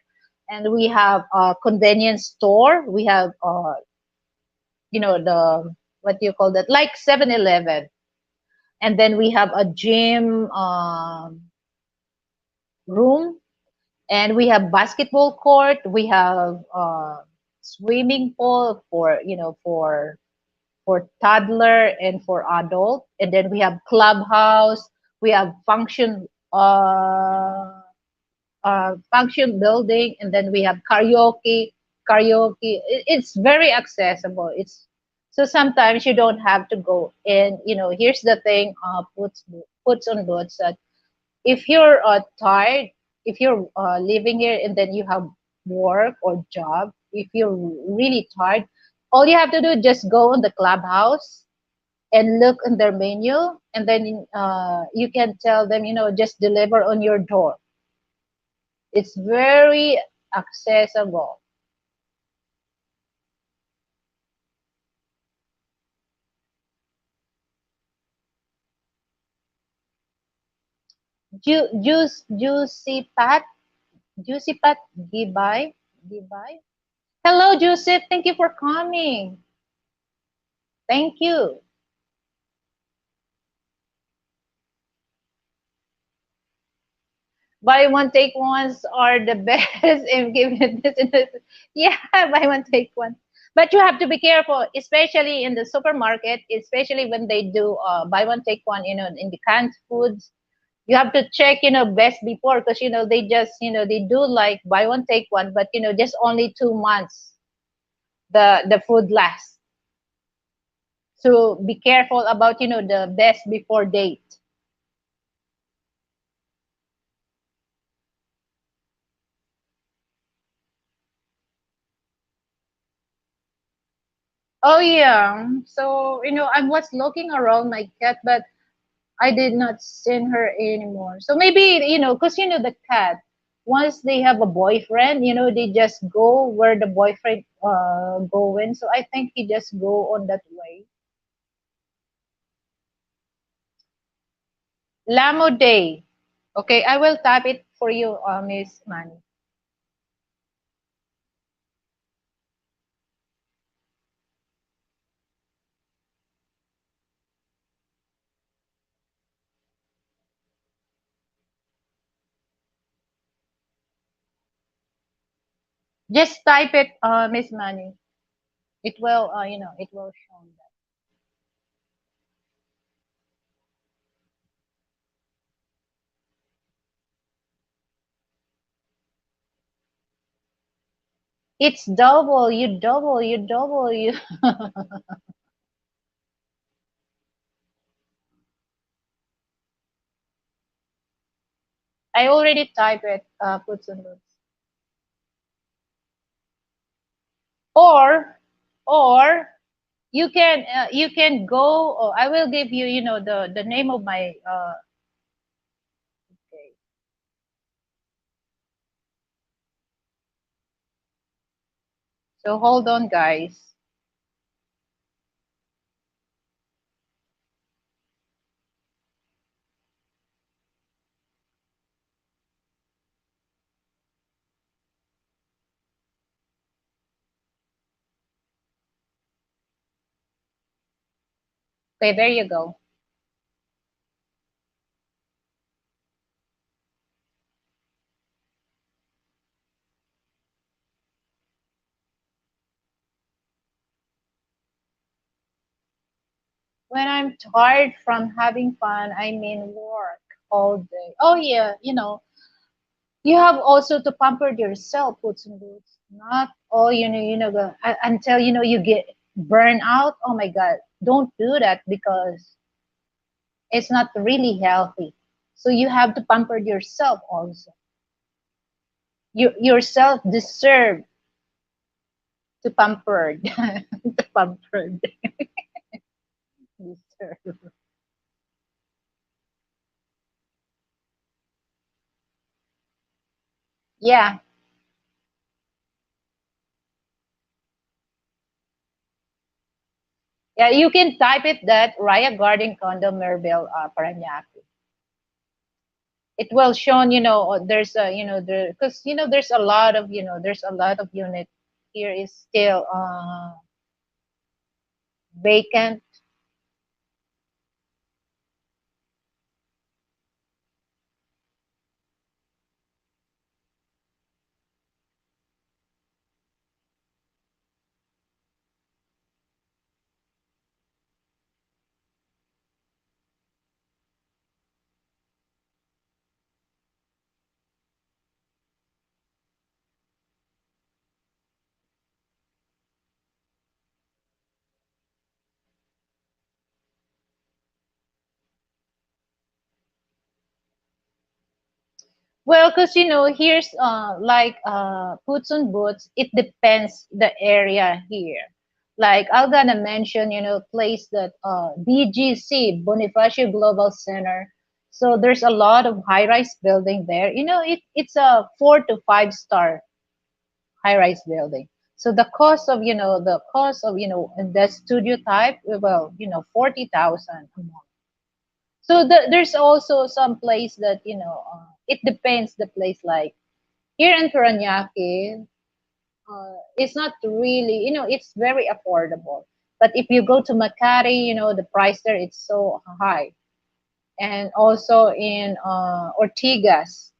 And we have a convenience store. We have the what do you call that? Like 7-Eleven. And then we have a gym room, and we have basketball court, we have swimming pool for toddler and for adult, and then we have clubhouse, we have function building, and then we have karaoke. It's very accessible. It's so sometimes you don't have to go. And here's the thing, puts on boots that if you're tired, if you're living here and then you have work or job, if you're really tired, all you have to do is just go on the clubhouse and look in their menu, and then you can tell them, just deliver on your door. It's very accessible. Juicy Pat, Juicy Pat, Gibay, Gibay. Hello, Joseph. Thank you for coming. Thank you. Buy one take ones are the best if given this. Yeah, buy one take one. But you have to be careful, especially in the supermarket, especially when they do buy one take one. In the canned foods, you have to check, best before, because they just they do like buy one take one, but just only 2 months the food lasts. So be careful about the best before date. Oh yeah. So I was looking around my cat, but I did not see her anymore. So maybe because the cat, once they have a boyfriend, they just go where the boyfriend going. So I think he just go on that way. Lamo Day. Okay, I will type it for you, Miss Manny. Just type it, Miss Manny. It will, it will show that. It's double, you double, you double, you. I already type it, puts and boots. Or, or you can go. Oh, I will give you, the name of my. Okay. So hold on, guys. Okay, there you go. When I'm tired from having fun, I mean work all day. Oh yeah, you have also to pamper yourself, puts and boots. Not all until you get burn out. Oh my God, don't do that because it's not really healthy. So you have to pamper yourself also. You yourself deserve to pampered, to pampered. Deserve. Yeah, yeah. You can type it that Raya Garden Condo Merville Paranaque. It will shown there's a there because there's a lot of there's a lot of unit here is still vacant. Well, because here's like puts on boots. It depends the area here. Like I'm gonna mention place that BGC Bonifacio Global Center. So there's a lot of high-rise building there. It's a 4 to 5 star high-rise building. So the cost of the studio type, well, 40,000 a month. So there's also some place that it depends the place. Like here in Paranaque, it's not really it's very affordable. But if you go to Makati, the price there it's so high, and also in Ortigas.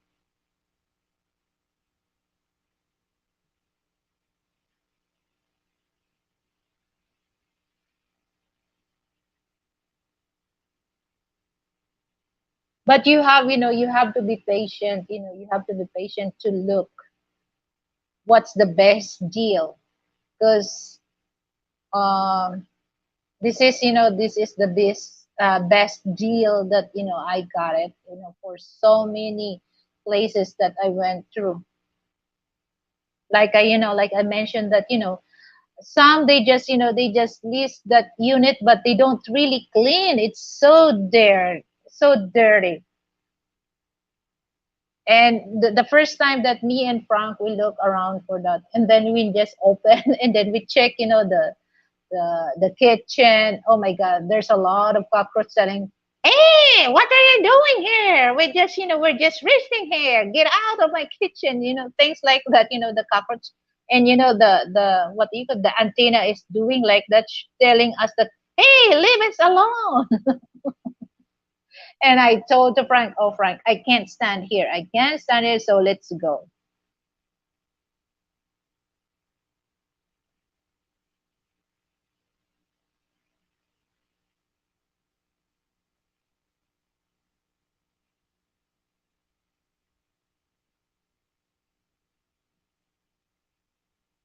But you have to be patient. You have to be patient to look what's the best deal because um this is the best deal that I got it for so many places that I went through. Like I mentioned that some they just list that unit, but they don't really clean. It's so dirty. And the first time that me and Frank we look around for that, and then we just open and then we check the kitchen. Oh my God, there's a lot of cockroach selling. Hey, what are you doing here? We're just resting here. Get out of my kitchen. Things like that. The cockroach, and the what you call the antenna is doing like that, telling us that hey, leave us alone. And I told to Frank, oh Frank, I can't stand here. I can't stand here. So let's go.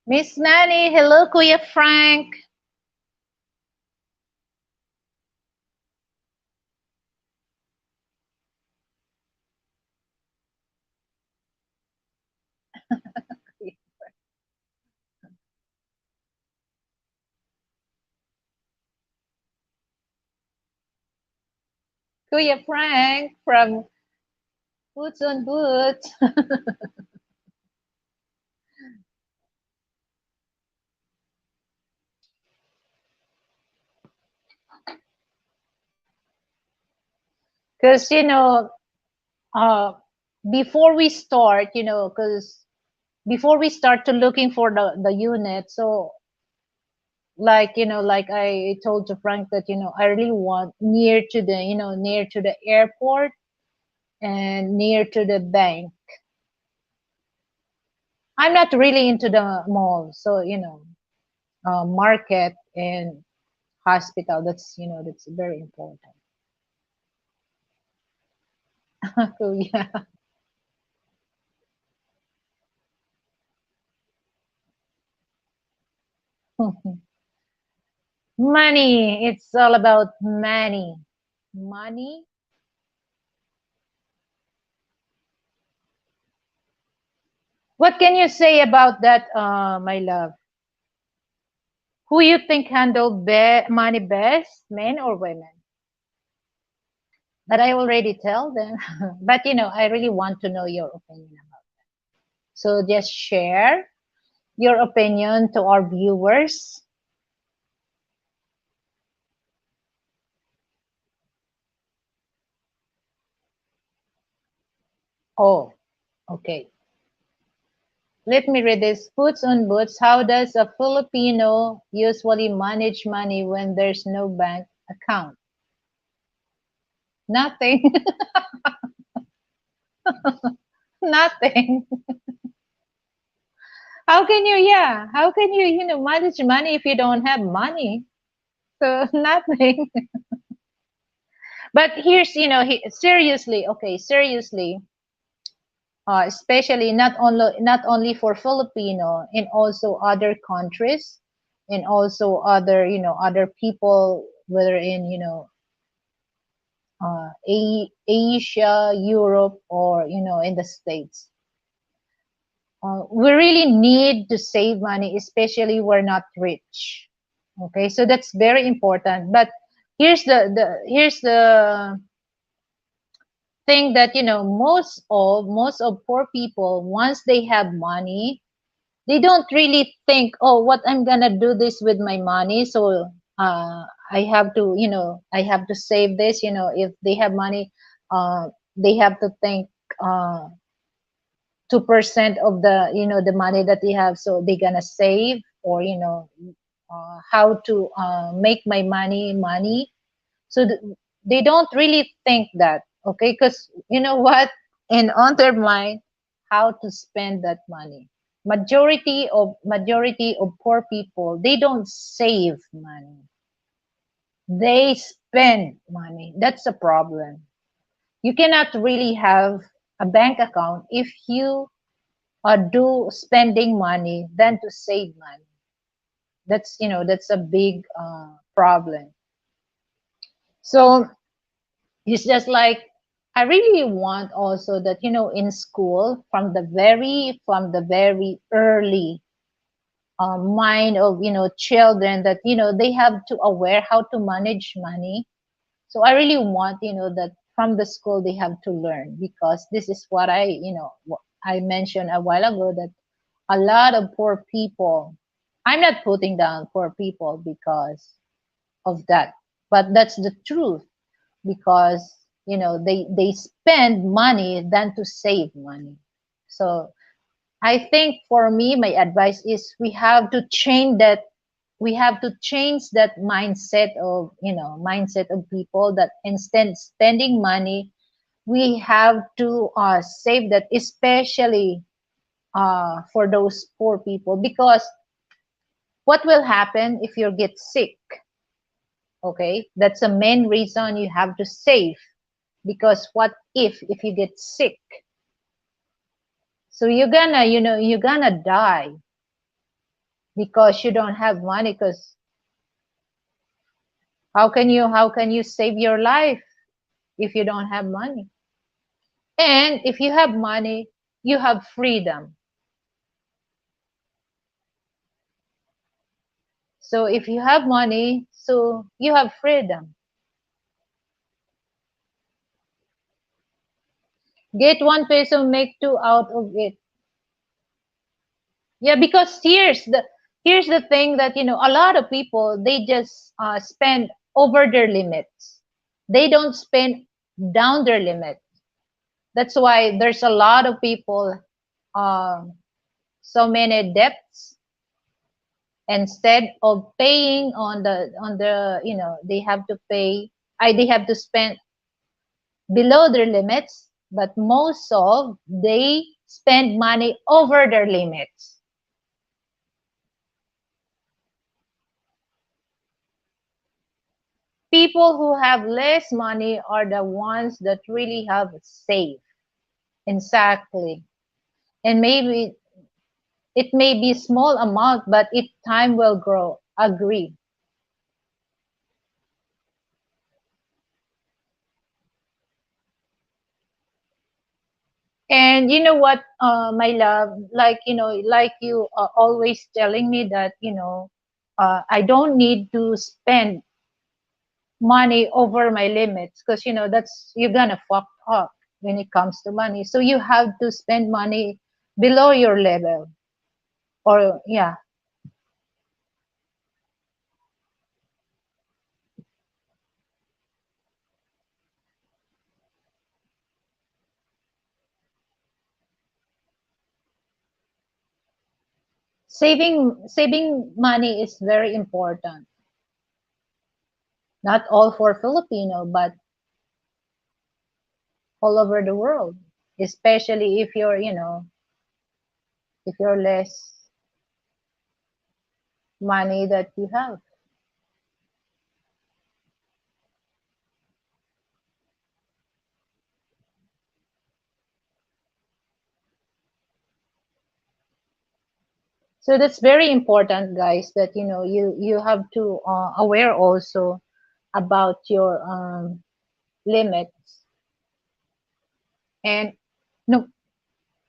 Miss Manny, hello, Kuya Frank. Kuya Frank from Boots on Boots. Because uh, before we start, because before we start to looking for the unit, so like I told to Frank that I really want near to the near to the airport and near to the bank. I'm not really into the mall, so market and hospital. That's very important. So yeah. Money. It's all about money. Money. What can you say about that, my love? Who you think handle money best, men or women? But I already tell them. But I really want to know your opinion about. So just share your opinion to our viewers. Oh, okay. Let me read this. Boots on boots. How does a Filipino usually manage money when there's no bank account? Nothing. Nothing. How can you, yeah, how can you, manage money if you don't have money? So nothing. But here's, seriously, okay, seriously, especially not only for Filipino, in also other countries, and also other, other people, whether in, Asia, Europe, or in the States. We really need to save money, especially we're not rich. Okay, so that's very important. But here's the thing that most of poor people, once they have money, they don't really think, oh, what I'm gonna do this with my money. So I have to save this. If they have money, they have to think. 2% of the money that they have, so they're gonna save, or how to make my money. So they don't really think that, okay, because you know what, and on their mind, how to spend that money. Majority of poor people, they don't save money, they spend money. That's a problem. You cannot really have a bank account if you do spending money than to save money. That's a big problem. So it's just like, I really want also that in school, from the very early mind of children, that they have to aware how to manage money. So I really want that from the school they have to learn, because this is what I mentioned a while ago, that a lot of poor people, I'm not putting down poor people because of that, but that's the truth, because they spend money than to save money. So I think for me, my advice is, we have to change that mindset of people, that instead spending money, we have to save that, especially for those poor people. Because what will happen if you get sick? Okay, that's the main reason you have to save. Because what if you get sick? So you're gonna die because you don't have money. Because how can you save your life if you don't have money? And if you have money, you have freedom. So if you have money, so you have freedom. Get 1 peso, make two out of it. Yeah, because here's the thing, that a lot of people, they just spend over their limits. They don't spend down their limit. That's why there's a lot of people, uh, so many debts. Instead of paying on the they have to pay. They have to spend below their limits, but most of they spend money over their limits. People who have less money are the ones that really have saved. Exactly. And maybe it may be small amount, but it time will grow. Agree. And you know what, my love, like like you always telling me that I don't need to spend money over my limits, because that's you're gonna fuck up when it comes to money. So you have to spend money below your level, or yeah, saving money is very important, not all for Filipino, but all over the world, especially if you're if you're less money that you have. So that's very important, guys, that you have to aware also about your limits. And no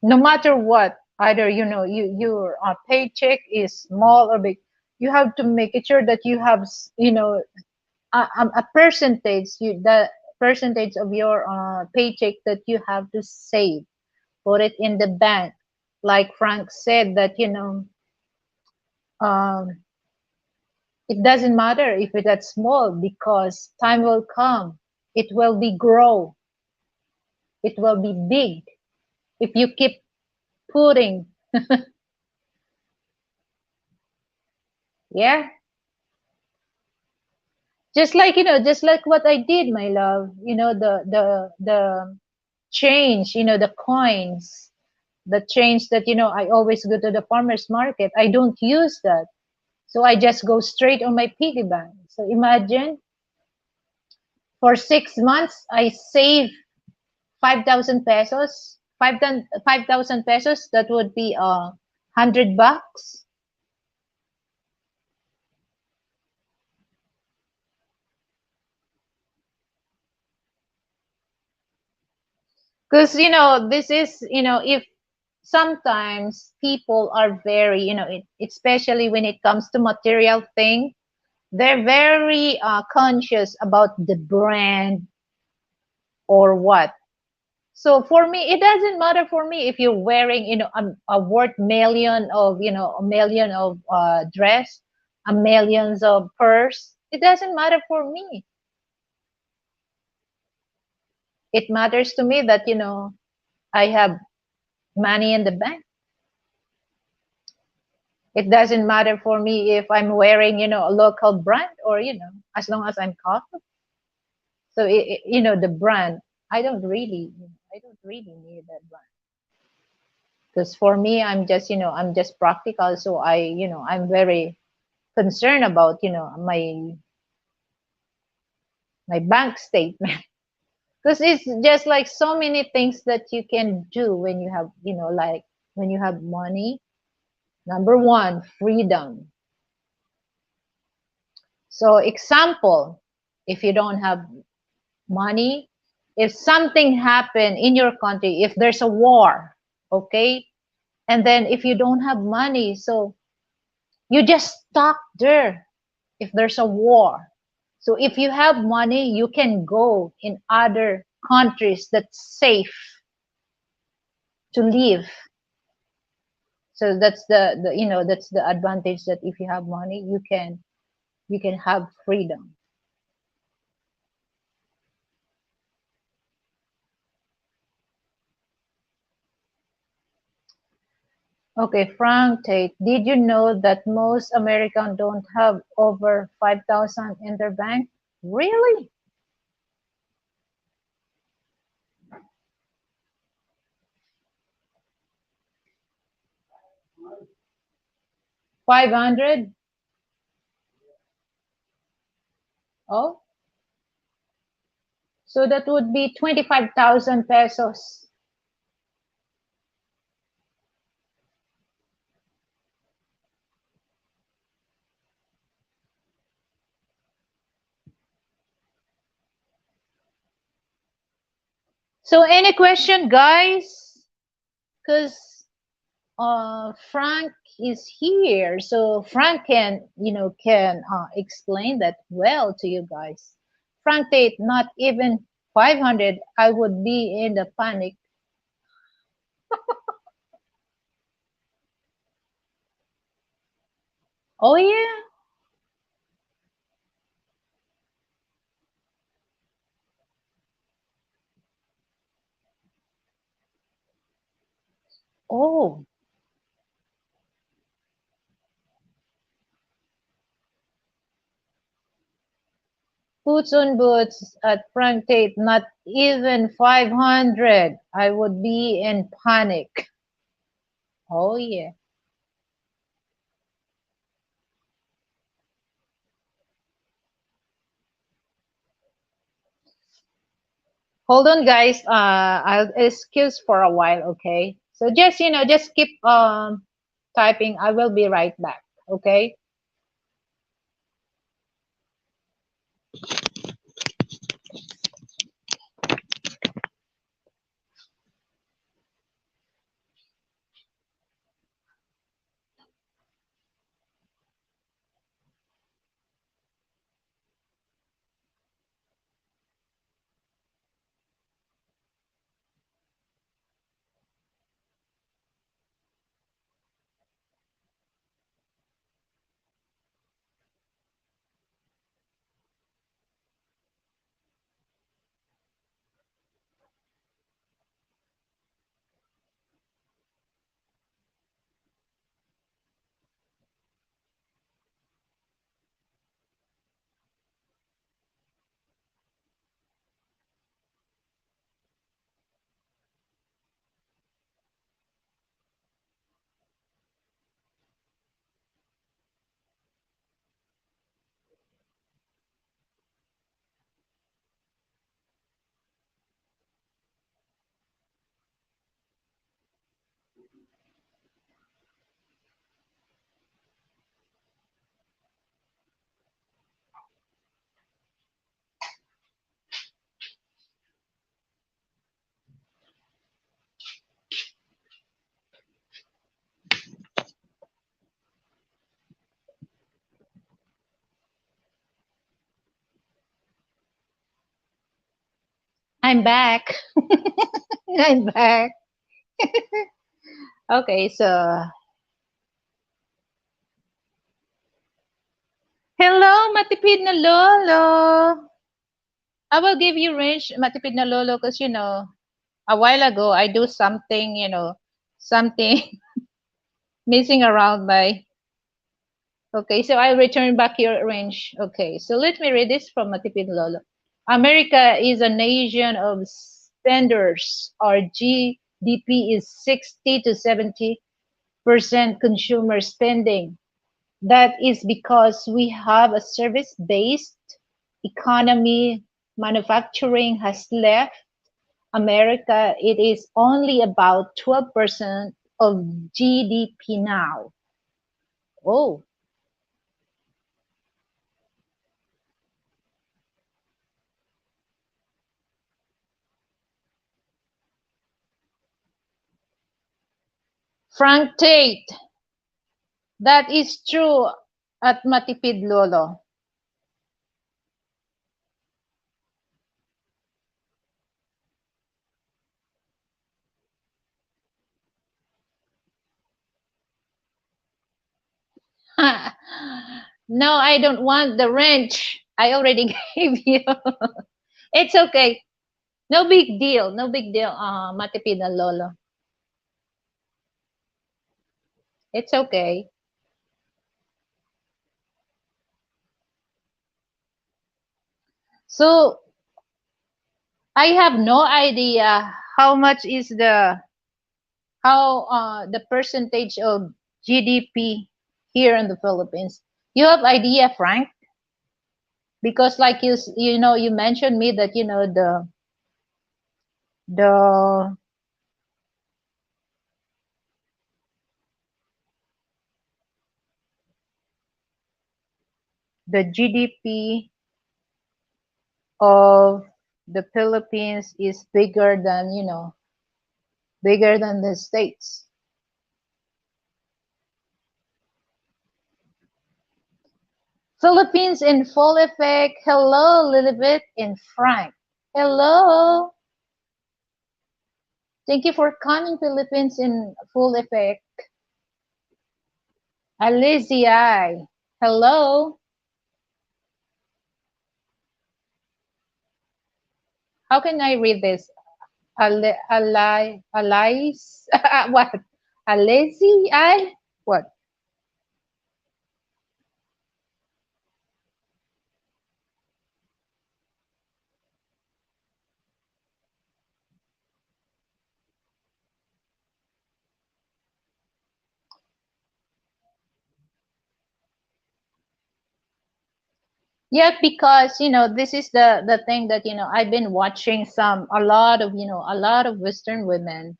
no matter what, either your paycheck is small or big, you have to make it sure that you have a percentage, the percentage of your paycheck that you have to save, put it in the bank. Like Frank said, that um, it doesn't matter if that's small, because time will come, it will be grow, it will be big if you keep putting. Yeah, just like what I did, my love. The change, the coins, the change that I always go to the farmers market. I don't use that, so I just go straight on my piggy bank. So imagine, for 6 months I save 5,000 pesos. 5,000 pesos. That would be $100. Because this is if sometimes people are very especially when it comes to material thing, they're very conscious about the brand or what. So for me, it doesn't matter for me if you're wearing a worth million of a million of dress, a millions of purse. It doesn't matter for me. It matters to me that I have money in the bank. It doesn't matter for me if I'm wearing, a local brand, or, as long as I'm comfortable. So, the brand, I don't really need that brand. Because for me, I'm just practical. So I'm very concerned about, my bank statement. Because it's just like so many things that you can do when you have, like when you have money. Number one, freedom. So example, if you don't have money, if something happened in your country, if there's a war, okay, and then if you don't have money, so you just stuck there if there's a war. So if you have money, you can go in other countries that's safe to live. So that's that's the advantage, that if you have money, you can have freedom. Okay, Frank Tate, did you know that most Americans don't have over 5,000 in their bank? Really? 500? Oh, so that would be 25,000 pesos. So any question, guys? Because Frank is here, so Frank can, can explain that well to you guys. Frank Tate, not even 500, I would be in the panic. Oh yeah. Oh, boots on boots at Frank Tate, not even 500. I would be in panic. Oh yeah. Hold on, guys. I'll excuse for a while, okay? So just just keep typing. I will be right back, okay? I'm back. I'm back. Okay, so hello, Matipid na Lolo. I will give you range, Matipid na Lolo, because a while ago I do something, something messing around by. Okay, so I'll return back your range. Okay, so let me read this from Matipid Lolo. America is a nation of spenders. Our GDP is 60 to 70% consumer spending. That is because we have a service-based economy. Manufacturing has left America. It is only about 12% of GDP now. Oh, Frank Tate. That is true at Matipid Lolo. No, I don't want the wrench. I already gave you. It's okay. No big deal. No big deal. Matipid na Lolo. It's okay. So I have no idea how much is the percentage of GDP here in the Philippines. You have idea, Frank? Because like you know you mentioned me that you know the the GDP of the Philippines is bigger than bigger than the states. Philippines in full effect. Hello, Lilibet and Frank. Hello. Thank you for coming, Philippines in full effect. Alizii. Hello. How can I read this? Alais? What? Alizii? What? Yeah, because this is the thing that I've been watching a lot of Western women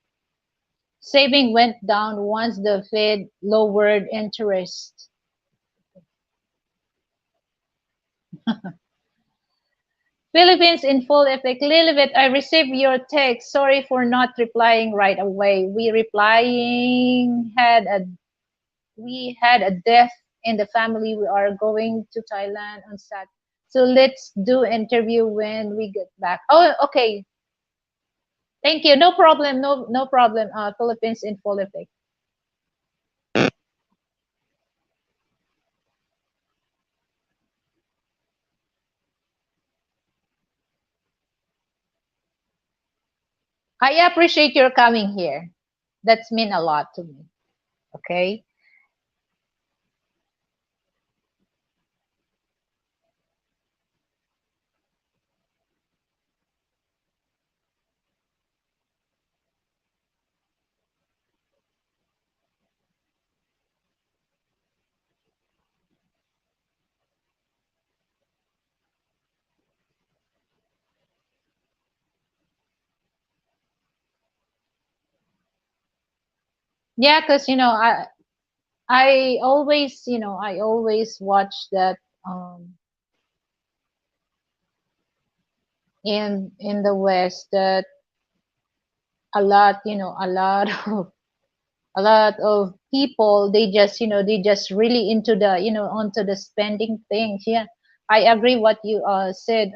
saving went down once the Fed lowered interest. Philippines in full effect. Lilibet, I received your text. Sorry for not replying right away. We had a death in the family. We are going to Thailand on Sat. So let's do interview when we get back. Oh, okay. Thank you. No problem. No problem. Philippines in full effect. I appreciate your coming here. That's mean a lot to me. Okay. Yeah, because I always watch that in the West that a lot of a lot of people they just really into the onto the spending things. Yeah, I agree what you said,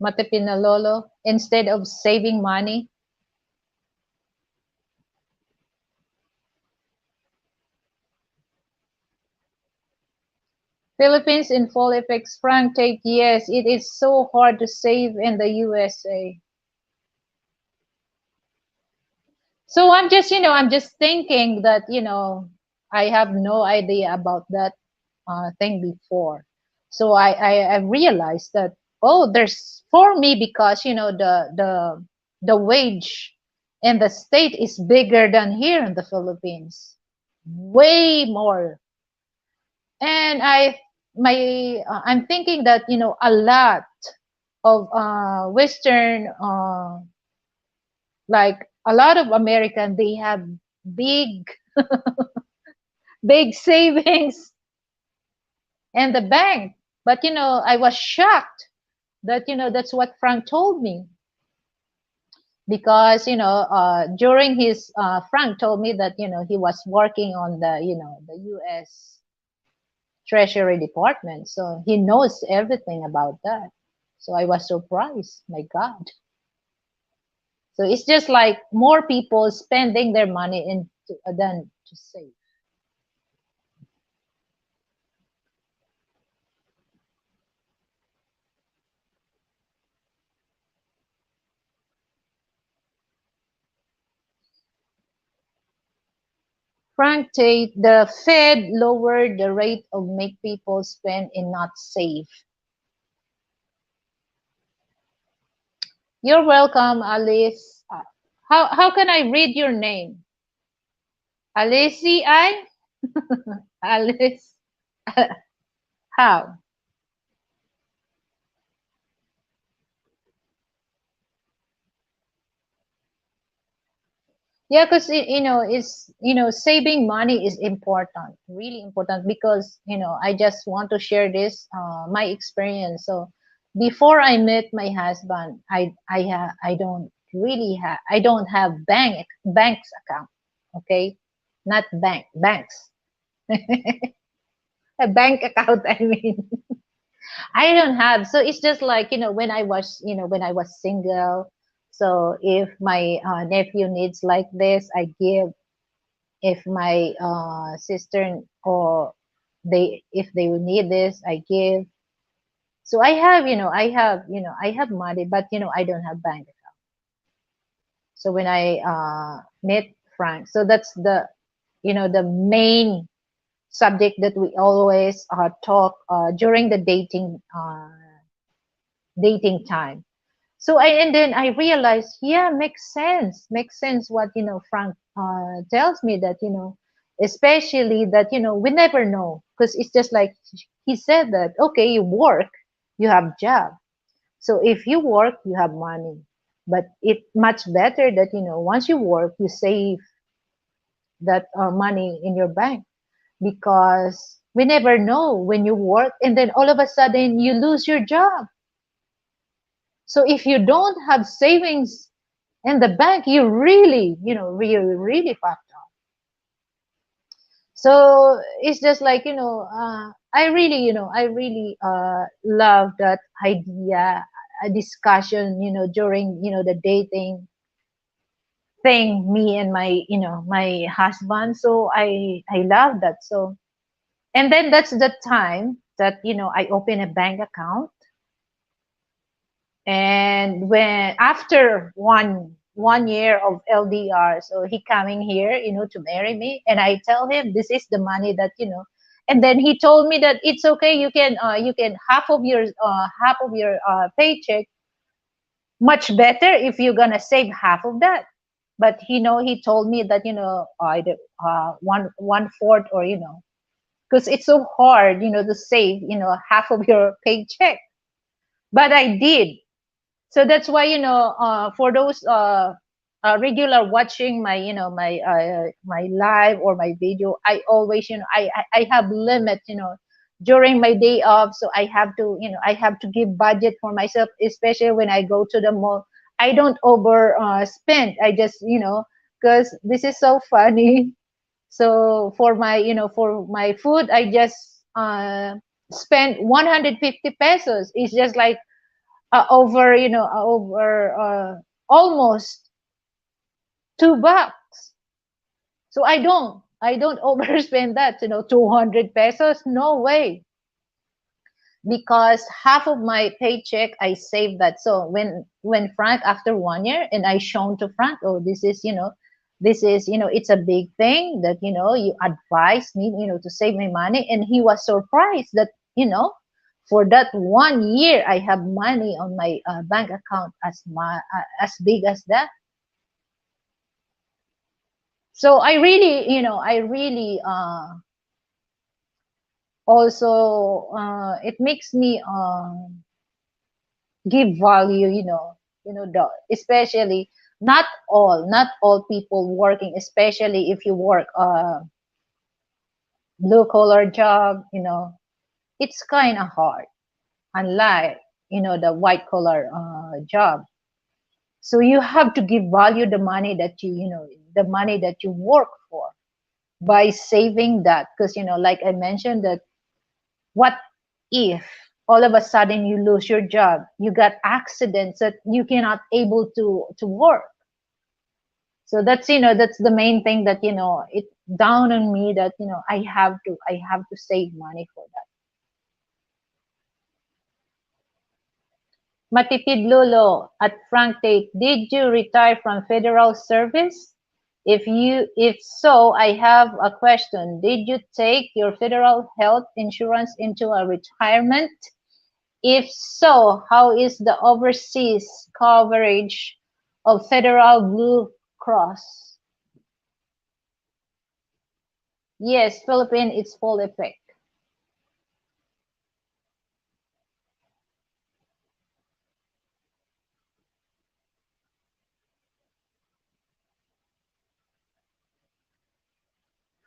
Mate Pinalolo. Instead of saving money, Philippines in full effects. Frank take, yes, it is so hard to save in the USA. So I'm just thinking that I have no idea about that thing before. So I realized that, oh, there's for me, because the wage in the state is bigger than here in the Philippines, way more. And I'm thinking that a lot of Western, like a lot of American, they have big big savings in the bank. But I was shocked that that's what Frank told me, because during his Frank told me that he was working on the US Treasury Department, so he knows everything about that. So I was surprised. My God. So it's just like more people spending their money than to save. Frank Tate, the Fed lowered the rate of make people spend and not save. You're welcome, Alice. How can I read your name? Alice I? Alice. How? Yeah, because it's saving money is important, really important. Because I just want to share this my experience. So before I met my husband, I don't have banks account. Okay, not banks, a bank account. I mean, I don't have. So it's just like, when I was single. So if my nephew needs like this, I give. If my sister or if they will need this, I give. So I have money, but I don't have bank account. So when I met Frank, so that's the main subject that we always talk during the dating time. So and then I realized, yeah, makes sense what Frank tells me, that especially that we never know, because it's just like he said that, okay, you work, you have job. So if you work, you have money, but it much better that once you work, you save that money in your bank, because we never know when you work and then all of a sudden you lose your job. So if you don't have savings in the bank, you really, really fucked up. So it's just like, I really love that idea, a discussion, during, the dating thing, me and my husband. So I love that. So, and then that's the time that, I open a bank account. And when after one year of LDR, so he coming here, to marry me, and I tell him this is the money that and then he told me that it's okay, you can half of your paycheck, much better if you're gonna save half of that. But he told me that one fourth, or because it's so hard, to save half of your paycheck. But I did. So that's why for those regular watching my live or my video, I always I have limit during my day off. So I have to give budget for myself, especially when I go to the mall. I don't over spend. I just because this is so funny. So for my food, I just spend 150 pesos. It's just like over almost $2. So I don't overspend that, 200 pesos, no way. Because half of my paycheck I save that. So when Frank, after 1 year, and I shown to Frank, oh, this is it's a big thing that you advised me to save my money. And he was surprised that for that 1 year I have money on my bank account as big as that. So I really also it makes me give value, especially not all people working, especially if you work blue collar job, it's kind of hard, unlike the white collar job. So you have to give value the money that you work for, by saving that. Because like I mentioned, that what if all of a sudden you lose your job, you got accidents that you cannot able to work. So that's the main thing that it down on me, that I have to save money for that. Matipid Lolo at Frank Tate, did you retire from federal service? If so, I have a question. Did you take your federal health insurance into a retirement? If so, how is the overseas coverage of Federal Blue Cross? Yes, Philippine, it's full effect.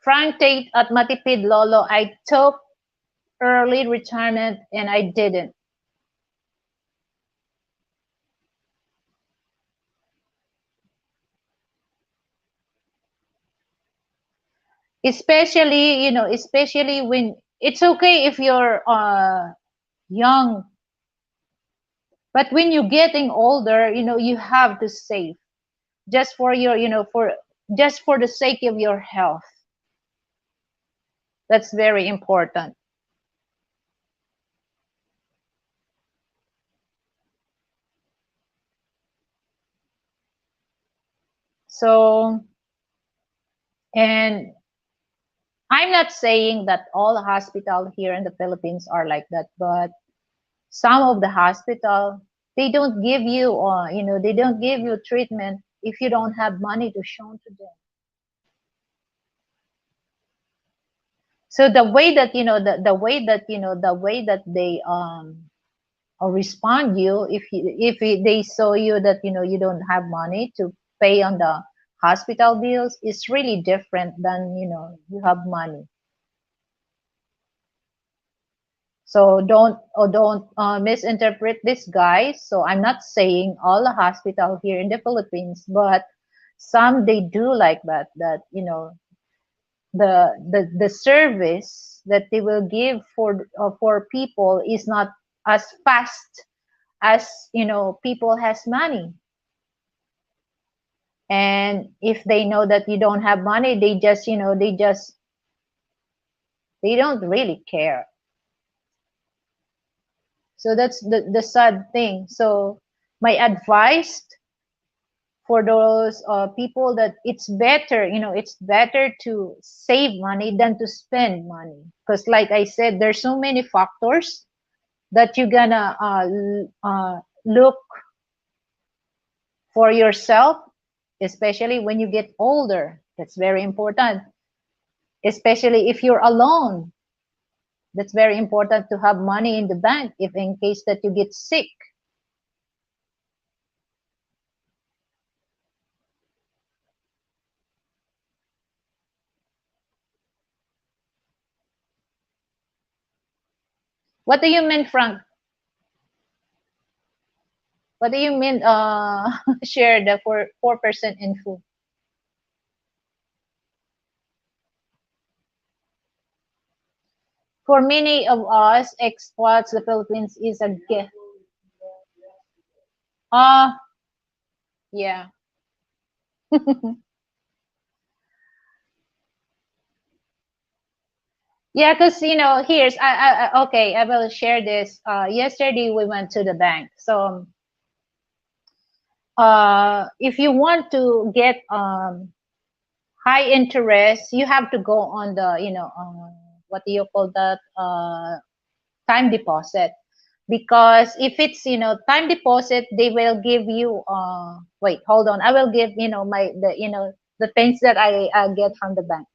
Frank Tate at Matipid Lolo, I took early retirement and I didn't. Especially, especially when it's okay if you're young, but when you're getting older, you have to save just for your, for just for the sake of your health. That's very important. So, and I'm not saying that all hospital here in the Philippines are like that, but some of the hospital, they don't give you, they don't give you treatment if you don't have money to show to them. So the way that, the way that, the way that they or respond you, they saw you that, you don't have money to pay on the hospital bills, is really different than, you have money. So don't misinterpret this, guys. So I'm not saying all the hospital here in the Philippines, but some, they do like that. That, the service that they will give for people is not as fast as, people has money. And if they know that you don't have money, they just, they don't really care. So that's the sad thing. So my advice for those people, that it's better, it's better to save money than to spend money, because like I said, there's so many factors that you're gonna look for yourself, especially when you get older. That's very important, especially if you're alone. That's very important to have money in the bank if in case that you get sick. What do you mean, Frank? What do you mean, share the 4% info? For many of us expats, the Philippines is a gift. Ah, yeah. Yeah, because here's okay, I will share this. Yesterday we went to the bank. So if you want to get high interest, you have to go on the, what do you call that, time deposit. Because if it's, time deposit, they will give you wait, hold on, I will give, my the, the things that I get from the bank.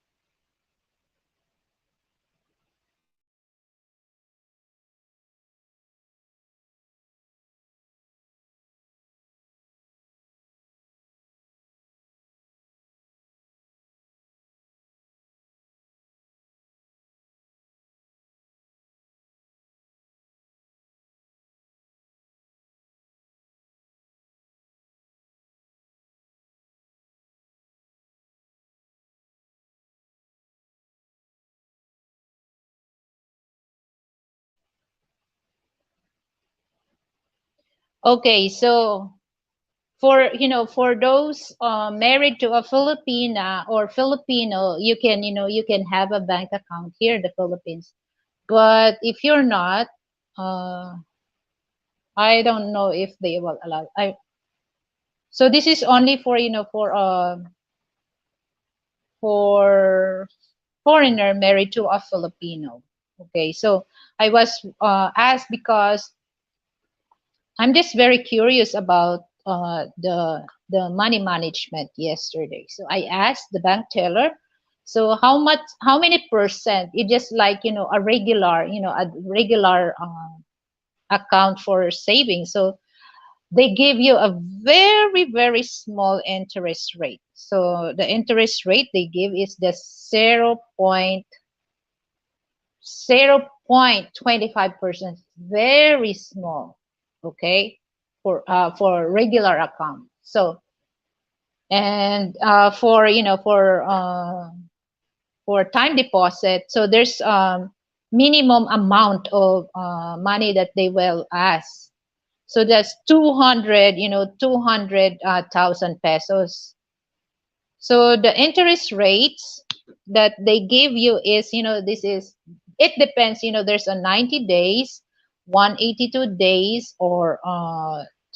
Okay, so for, for those married to a Filipina or Filipino, you can, you can have a bank account here in the Philippines. But if you're not, uh, I don't know if they will allow. I So this is only for, for for foreigner married to a Filipino. Okay, so I was asked because I'm just very curious about the money management yesterday. So I asked the bank teller, so how many percent? It just like a regular, account for savings. So they give you a very very small interest rate. So the interest rate they give is the 0.25%, very small. Okay, for regular account. So and for time deposit, so there's minimum amount of money that they will ask. So that's 200, 200,000 pesos. So the interest rates that they give you is, this is, it depends, there's a 90 days, 182 days, or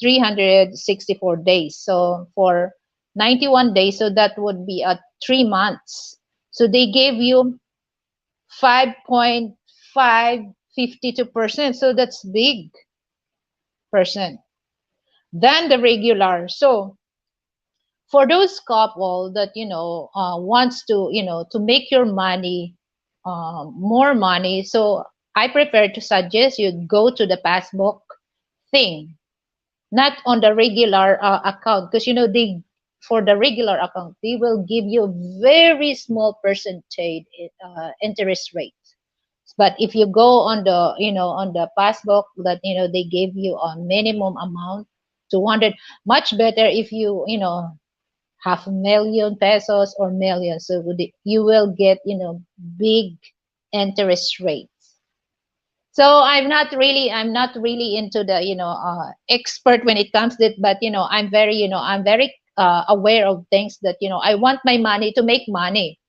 364 days. So for 91 days, so that would be 3 months. So they gave you 5.552%. So that's big percent than the regular. So for those couple that wants to to make your money more money, so I prefer to suggest you go to the passbook thing, not on the regular account, because they, for the regular account, they will give you very small percentage interest rate. But if you go on the on the passbook that they gave you a minimum amount 200, much better if you half a million pesos or millions, so you will get big interest rates. So I'm not really into the expert when it comes to it, but I'm very aware of things that I want my money to make money,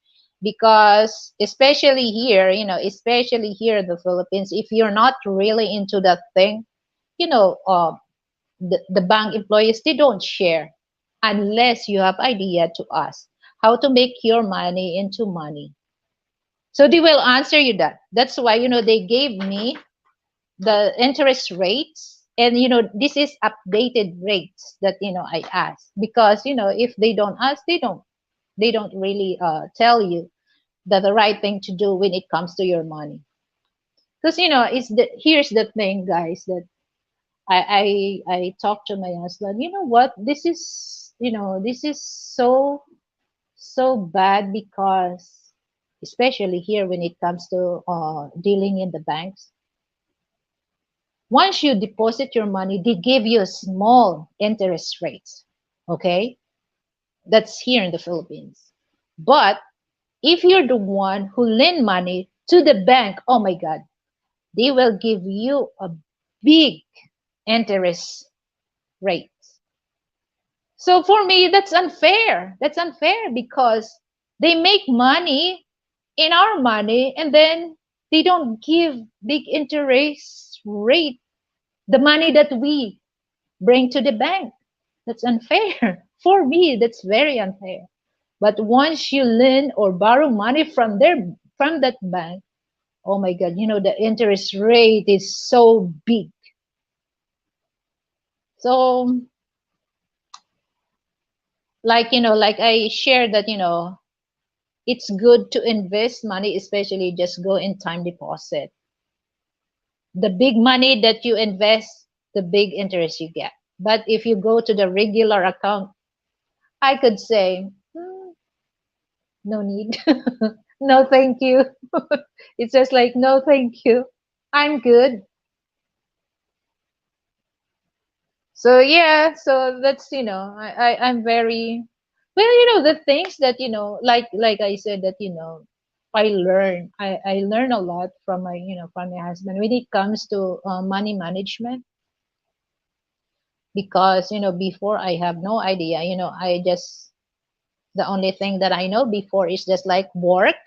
because especially here in the Philippines, if you're not really into that thing, you know the bank employees, they don't share unless you have idea to ask how to make your money into money. So they will answer you that. That's why they gave me the interest rates, and this is updated rates that I ask, because if they don't ask, they don't really tell you that the right thing to do when it comes to your money. Because it's here's the thing, guys, that I talked to my husband. You know what? This is so bad, because especially here when it comes to dealing in the banks, once you deposit your money, they give you small interest rates. Okay, that's here in the Philippines. But if you're the one who lend money to the bank, oh my God, they will give you a big interest rate. So for me, that's unfair. That's unfair, because they make money in our money, and then they don't give big interest rate, the money that we bring to the bank. That's unfair. For me, that's very unfair. But once you lend or borrow money from that bank, oh my God, the interest rate is so big. So like I shared that, it's good to invest money, especially just go in time deposit. The big money that you invest, the big interest you get. But if you go to the regular account, I could say, no need. No, thank you. It's just like, no, thank you. I'm good. So yeah, so that's I'm very well, the things that like I said, that I learn a lot from my husband when it comes to money management, because before I have no idea. I just The only thing that I know before is just like work,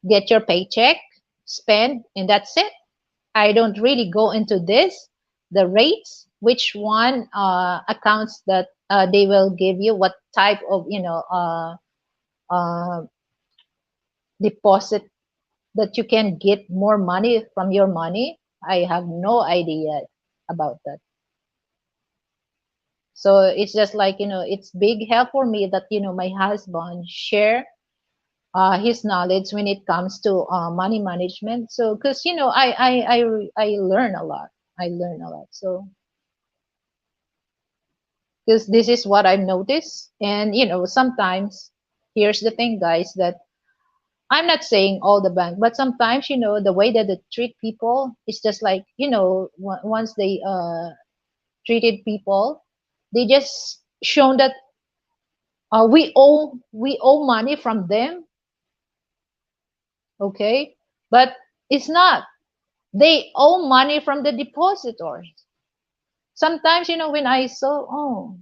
get your paycheck, spend, and that's it. I don't really go into this, the rates, which one accounts that they will give you, what type of deposit that you can get more money from your money. I have no idea about that. So it's just like, it's big help for me that, my husband share his knowledge when it comes to money management. So, because, I learn a lot. I learn a lot. So, because this is what I've noticed. And, sometimes, here's the thing, guys, that I'm not saying all the bank, but sometimes, the way that they treat people is just like, once they treated people, they just shown that we owe money from them, okay? But it's not. They owe money from the depositors. Sometimes, when I saw, oh,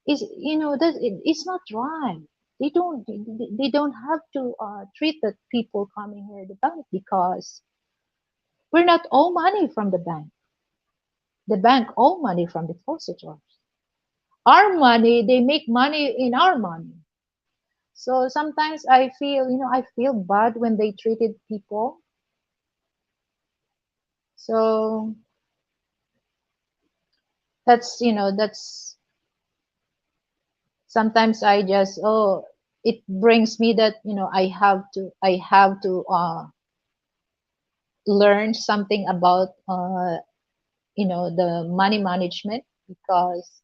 is that it's not right. They don't have to treat the people coming here the bank because we're not owe money from the bank. The bank owe money from depositors. Our money, they make money in our money. So sometimes I feel bad when they treated people. So that's sometimes I just, it brings me that, I have to learn something about the money management because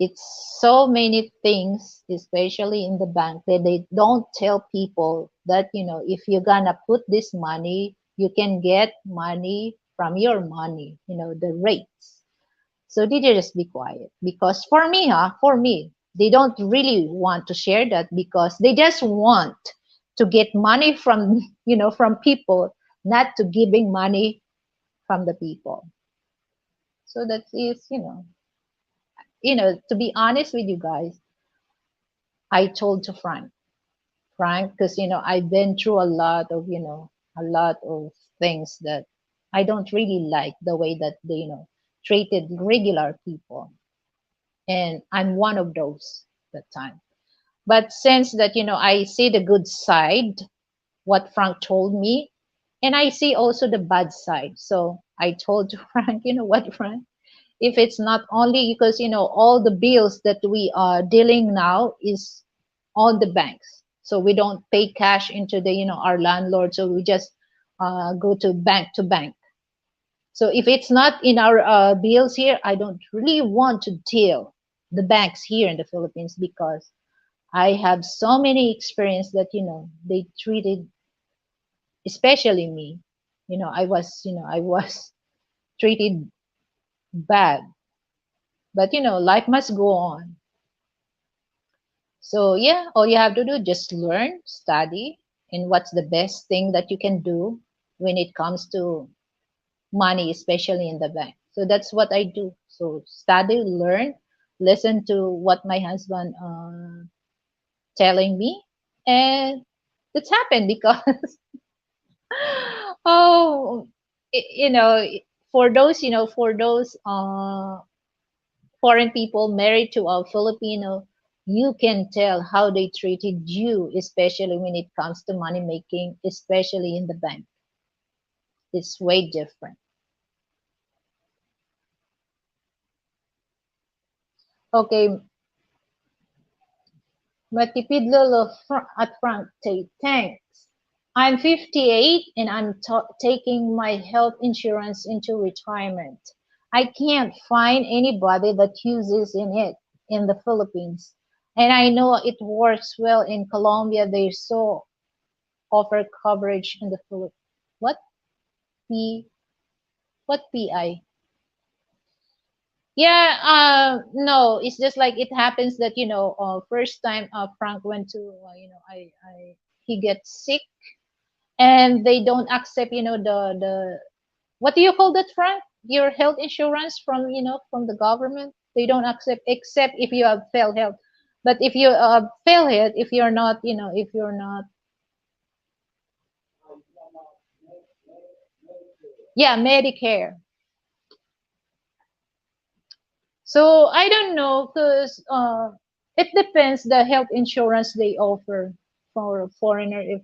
it's so many things, especially in the bank, that they don't tell people that, if you're gonna put this money, you can get money from your money, the rates. So they just be quiet because for me, they don't really want to share that because they just want to get money from, from people, not to giving money from the people. So that is, to be honest with you guys, I told to Frank, because I've been through a lot of things that I don't really like the way that they treated regular people, and I'm one of those that time. But since that I see the good side, what Frank told me, and I see also the bad side. So I told Frank, you know what, Frank, if it's not only because all the bills that we are dealing now is on the banks, so we don't pay cash into the our landlord, so we just go to bank. So if it's not in our bills here, I don't really want to deal the banks here in the Philippines because I have so many experience that they treated, especially me, I was treated bad. But life must go on. So yeah, all you have to do just learn, study, and what's the best thing that you can do when it comes to money, especially in the bank. So that's what I do. So study, learn, listen to what my husband telling me, and it's happened because oh, for those foreign people married to a Filipino, you can tell how they treated you, especially when it comes to money making, especially in the bank. It's way different. Okay, Matipid Lolo at Frank Tate. Thanks. I'm 58 and I'm taking my health insurance into retirement. I can't find anybody that uses in it in the Philippines. And I know it works well in Colombia. They so offer coverage in the Philippines. What P what PI? Yeah, no, it's just like it happens that first time Frank went to I he gets sick and they don't accept the what do you call that, Frank? Your health insurance from the government. They don't accept except if you have failed health. But if you fail health, if you're not, yeah, Medicare. So I don't know because it depends the health insurance they offer. for a foreigner? If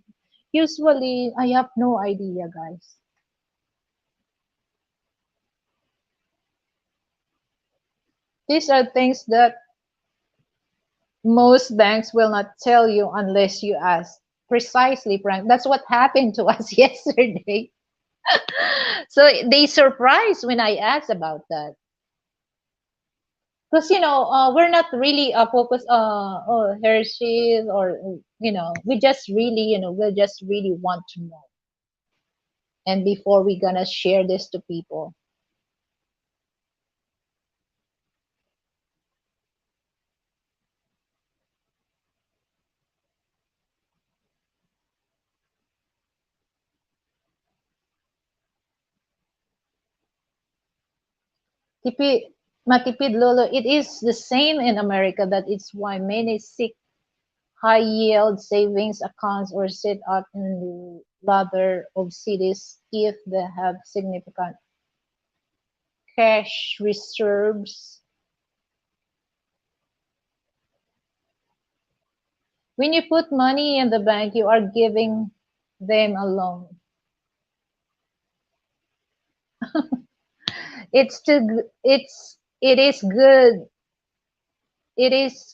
usually I have no idea, guys. These are things that most banks will not tell you unless you ask. Precisely, Frank. That's what happened to us yesterday. So they surprised when I asked about that. Because we're not really focused oh Hershey's, or we just really we just really want to know, and before we gonna share this to people. Tipid, matipid lolo, it is the same in America. That it's why many seek high yield savings accounts or set up in the ladder of cities if they have significant cash reserves. When you put money in the bank, you are giving them a loan. It is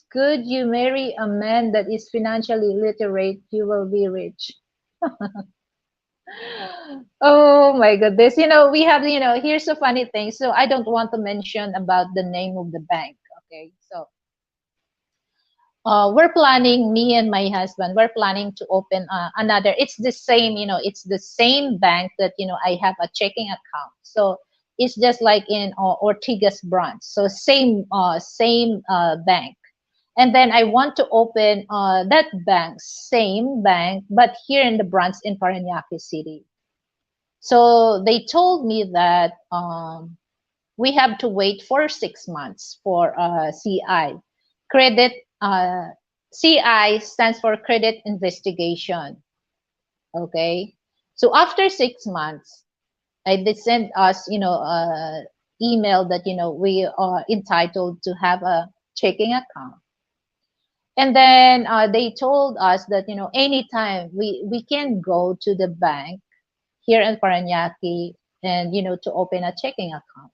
good you marry a man that is financially literate, you will be rich. Oh my goodness. We have, here's a funny thing. So I don't want to mention about the name of the bank. Okay. So we're planning, me and my husband, we're planning to open another. It's the same, it's the same bank that, I have a checking account. So it's just like in Ortigas branch. So same bank. And then I want to open that bank, same bank, but here in the branch in Parañaque City. So they told me that we have to wait for 6 months for CI. Credit, CI stands for credit investigation. Okay. So after 6 months, they sent us, email that, we are entitled to have a checking account. And then they told us that, anytime we can go to the bank here in Parañaque and, to open a checking account.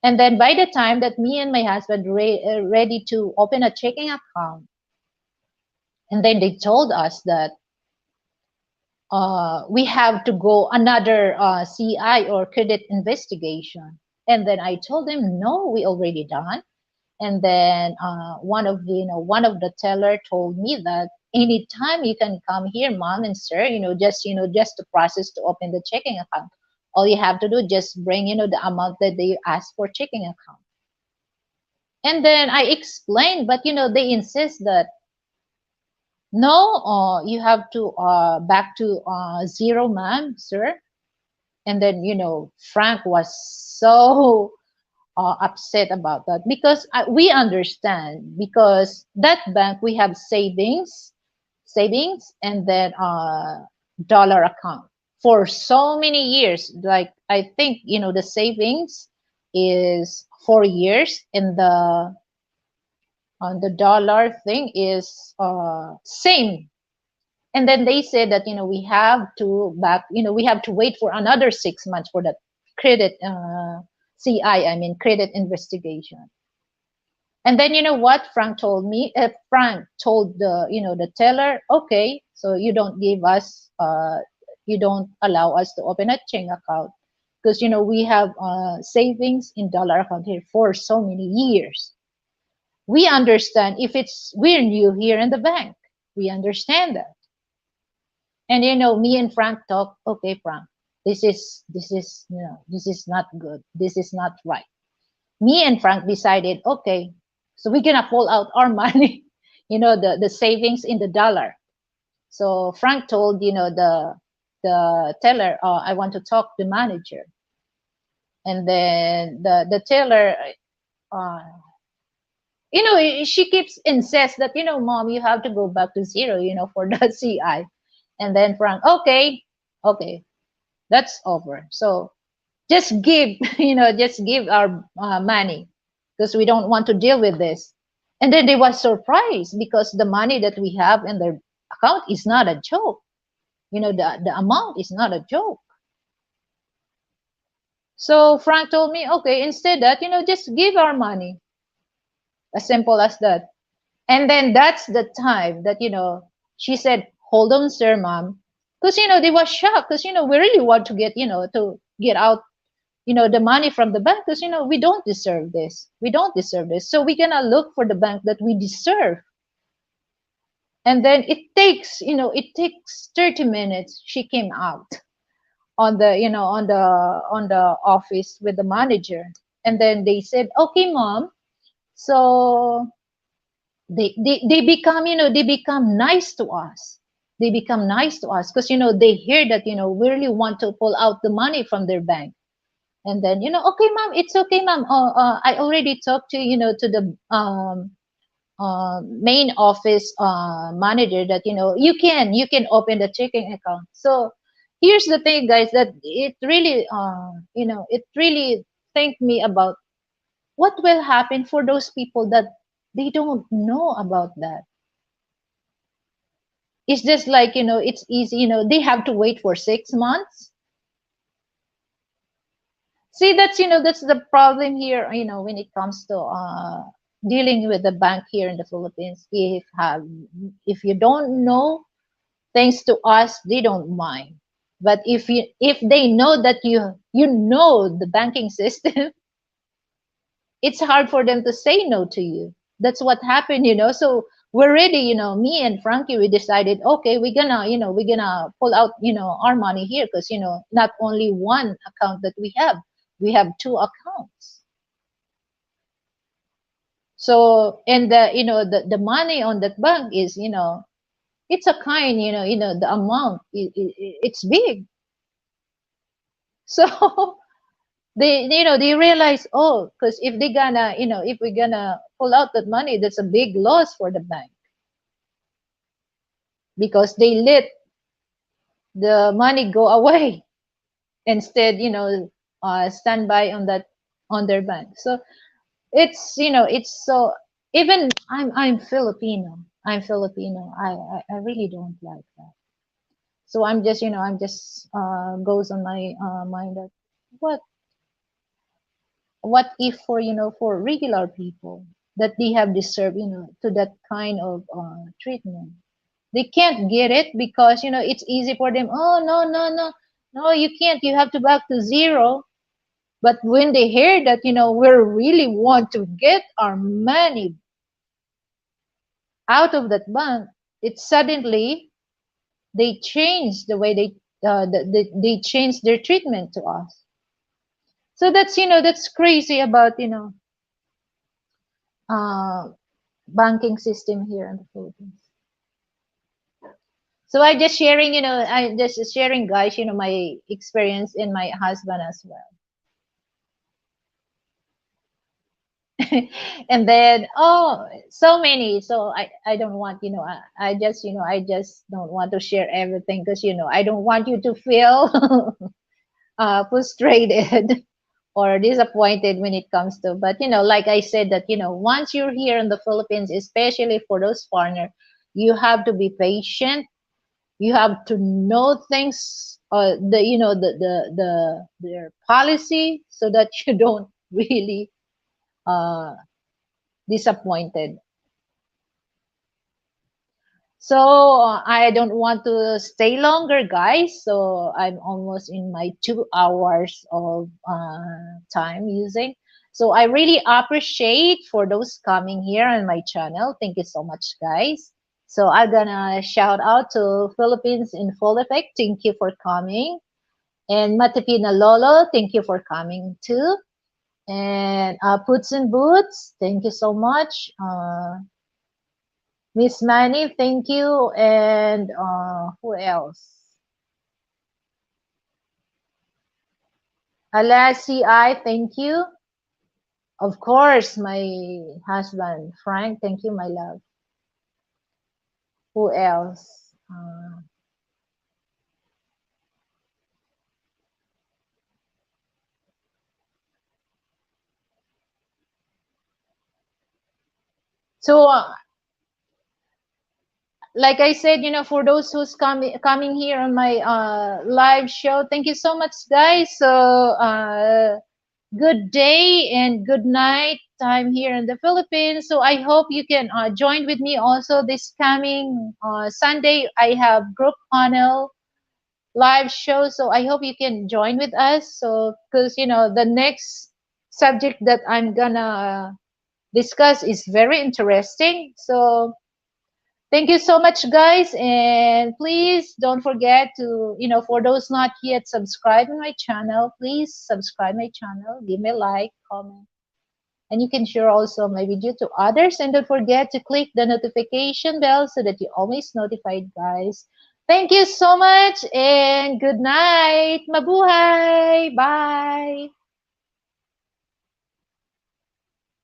And then by the time that me and my husband ready to open a checking account, and then they told us that we have to go another CI or credit investigation. And then I told them, no, we already done. And then one of the teller told me that anytime you can come here, mom and sir, just to process to open the checking account. All you have to do, just bring, the amount that they ask for checking account. And then I explained, but they insist that no, you have to back to zero, ma'am, sir. And then Frank was so upset about that because we understand, because that bank we have savings, and then dollar account for so many years. Like I think the savings is 4 years, and the on the dollar thing is same. And then they said that we have to wait for another 6 months for that credit I mean credit investigation. And then what Frank told me? Frank told the teller, okay, so you don't allow us to open a checking account because we have savings in dollar account here for so many years. We understand if we're new here in the bank. We understand that. And me and Frank talk, okay, Frank, this is not good. This is not right. Me and Frank decided, okay, so we're gonna pull out our money, the savings in the dollar. So Frank told, the teller, I want to talk to the manager. And then the teller uh, she keeps insists that, mom, you have to go back to zero, for the CI. And then Frank, okay, that's over. So just give, just give our money because we don't want to deal with this. And then they was surprised because the money that we have in their account is not a joke. The amount is not a joke. So Frank told me, okay, instead that, just give our money. As simple as that. And then that's the time that, she said, hold on, sir, mom. Because, they were shocked because, we really want to get out, the money from the bank because, we don't deserve this. We don't deserve this. So we're going to look for the bank that we deserve. And then it takes 30 minutes. She came out on the, on the office with the manager. And then they said, okay, mom. So they become they become nice to us. They become nice to us because they hear that we really want to pull out the money from their bank. And then okay, mom, it's okay, mom. I already talked to to the main office manager that you can open the checking account. So here's the thing, guys, that it really think me about what will happen for those people that they don't know about that. It's just like it's easy, they have to wait for 6 months. See, that's the problem here, when it comes to dealing with the bank here in the Philippines. If you don't know, thanks to us, they don't mind. But if they know that you know the banking system, it's hard for them to say no to you. That's what happened. So we're ready, me and Frankie, we decided, okay, we're gonna pull out, our money here because, not only one account that we have two accounts. So, and the money on that bank is, it's a kind, the amount, it's big. So they realize, oh, because if we're gonna pull out that money, that's a big loss for the bank because they let the money go away instead, stand by on that, on their bank. So it's so, even I'm Filipino. I really don't like that. So I'm just goes on my mind that what what if for for regular people that they have deserved to that kind of treatment. They can't get it because it's easy for them. Oh, no, no, no, no, you can't, you have to back to zero. But when they hear that we really want to get our money out of that bank, it suddenly they change the way they change their treatment to us. So that's crazy about uh, banking system here in the Philippines. So I just sharing, guys, my experience in my husband as well. And then, oh, so many. So I don't want, I just don't want to share everything because, I don't want you to feel frustrated or disappointed when it comes to, but, like I said, that, once you're here in the Philippines, especially for those foreigners, you have to be patient. You have to know things, their policy, so that you don't really uh, disappointed. So I don't want to stay longer, guys. So I'm almost in my 2 hours of time using. So I really appreciate for those coming here on my channel. Thank you so much, guys. So I'm gonna shout out to Philippines in full effect. Thank you for coming. And Matipina Lolo, thank you for coming too. And Puts and Boots, thank you so much. Miss Manny, thank you. And who else? Alessi, I thank you. Of course, my husband, Frank, thank you, my love. Who else? So, like I said, for those who's coming here on my live show, thank you so much, guys. So, good day and good night time here in the Philippines. So I hope you can join with me also this coming Sunday. I have group panel live show, so I hope you can join with us. So, because the next subject that I'm gonna discuss is very interesting. So thank you so much, guys. And please don't forget to, for those not yet subscribed to my channel, please subscribe my channel, give me a like, comment, and you can share also my video to others. And don't forget to click the notification bell so that you're always notified, guys. Thank you so much and good night. Mabuhay. Bye.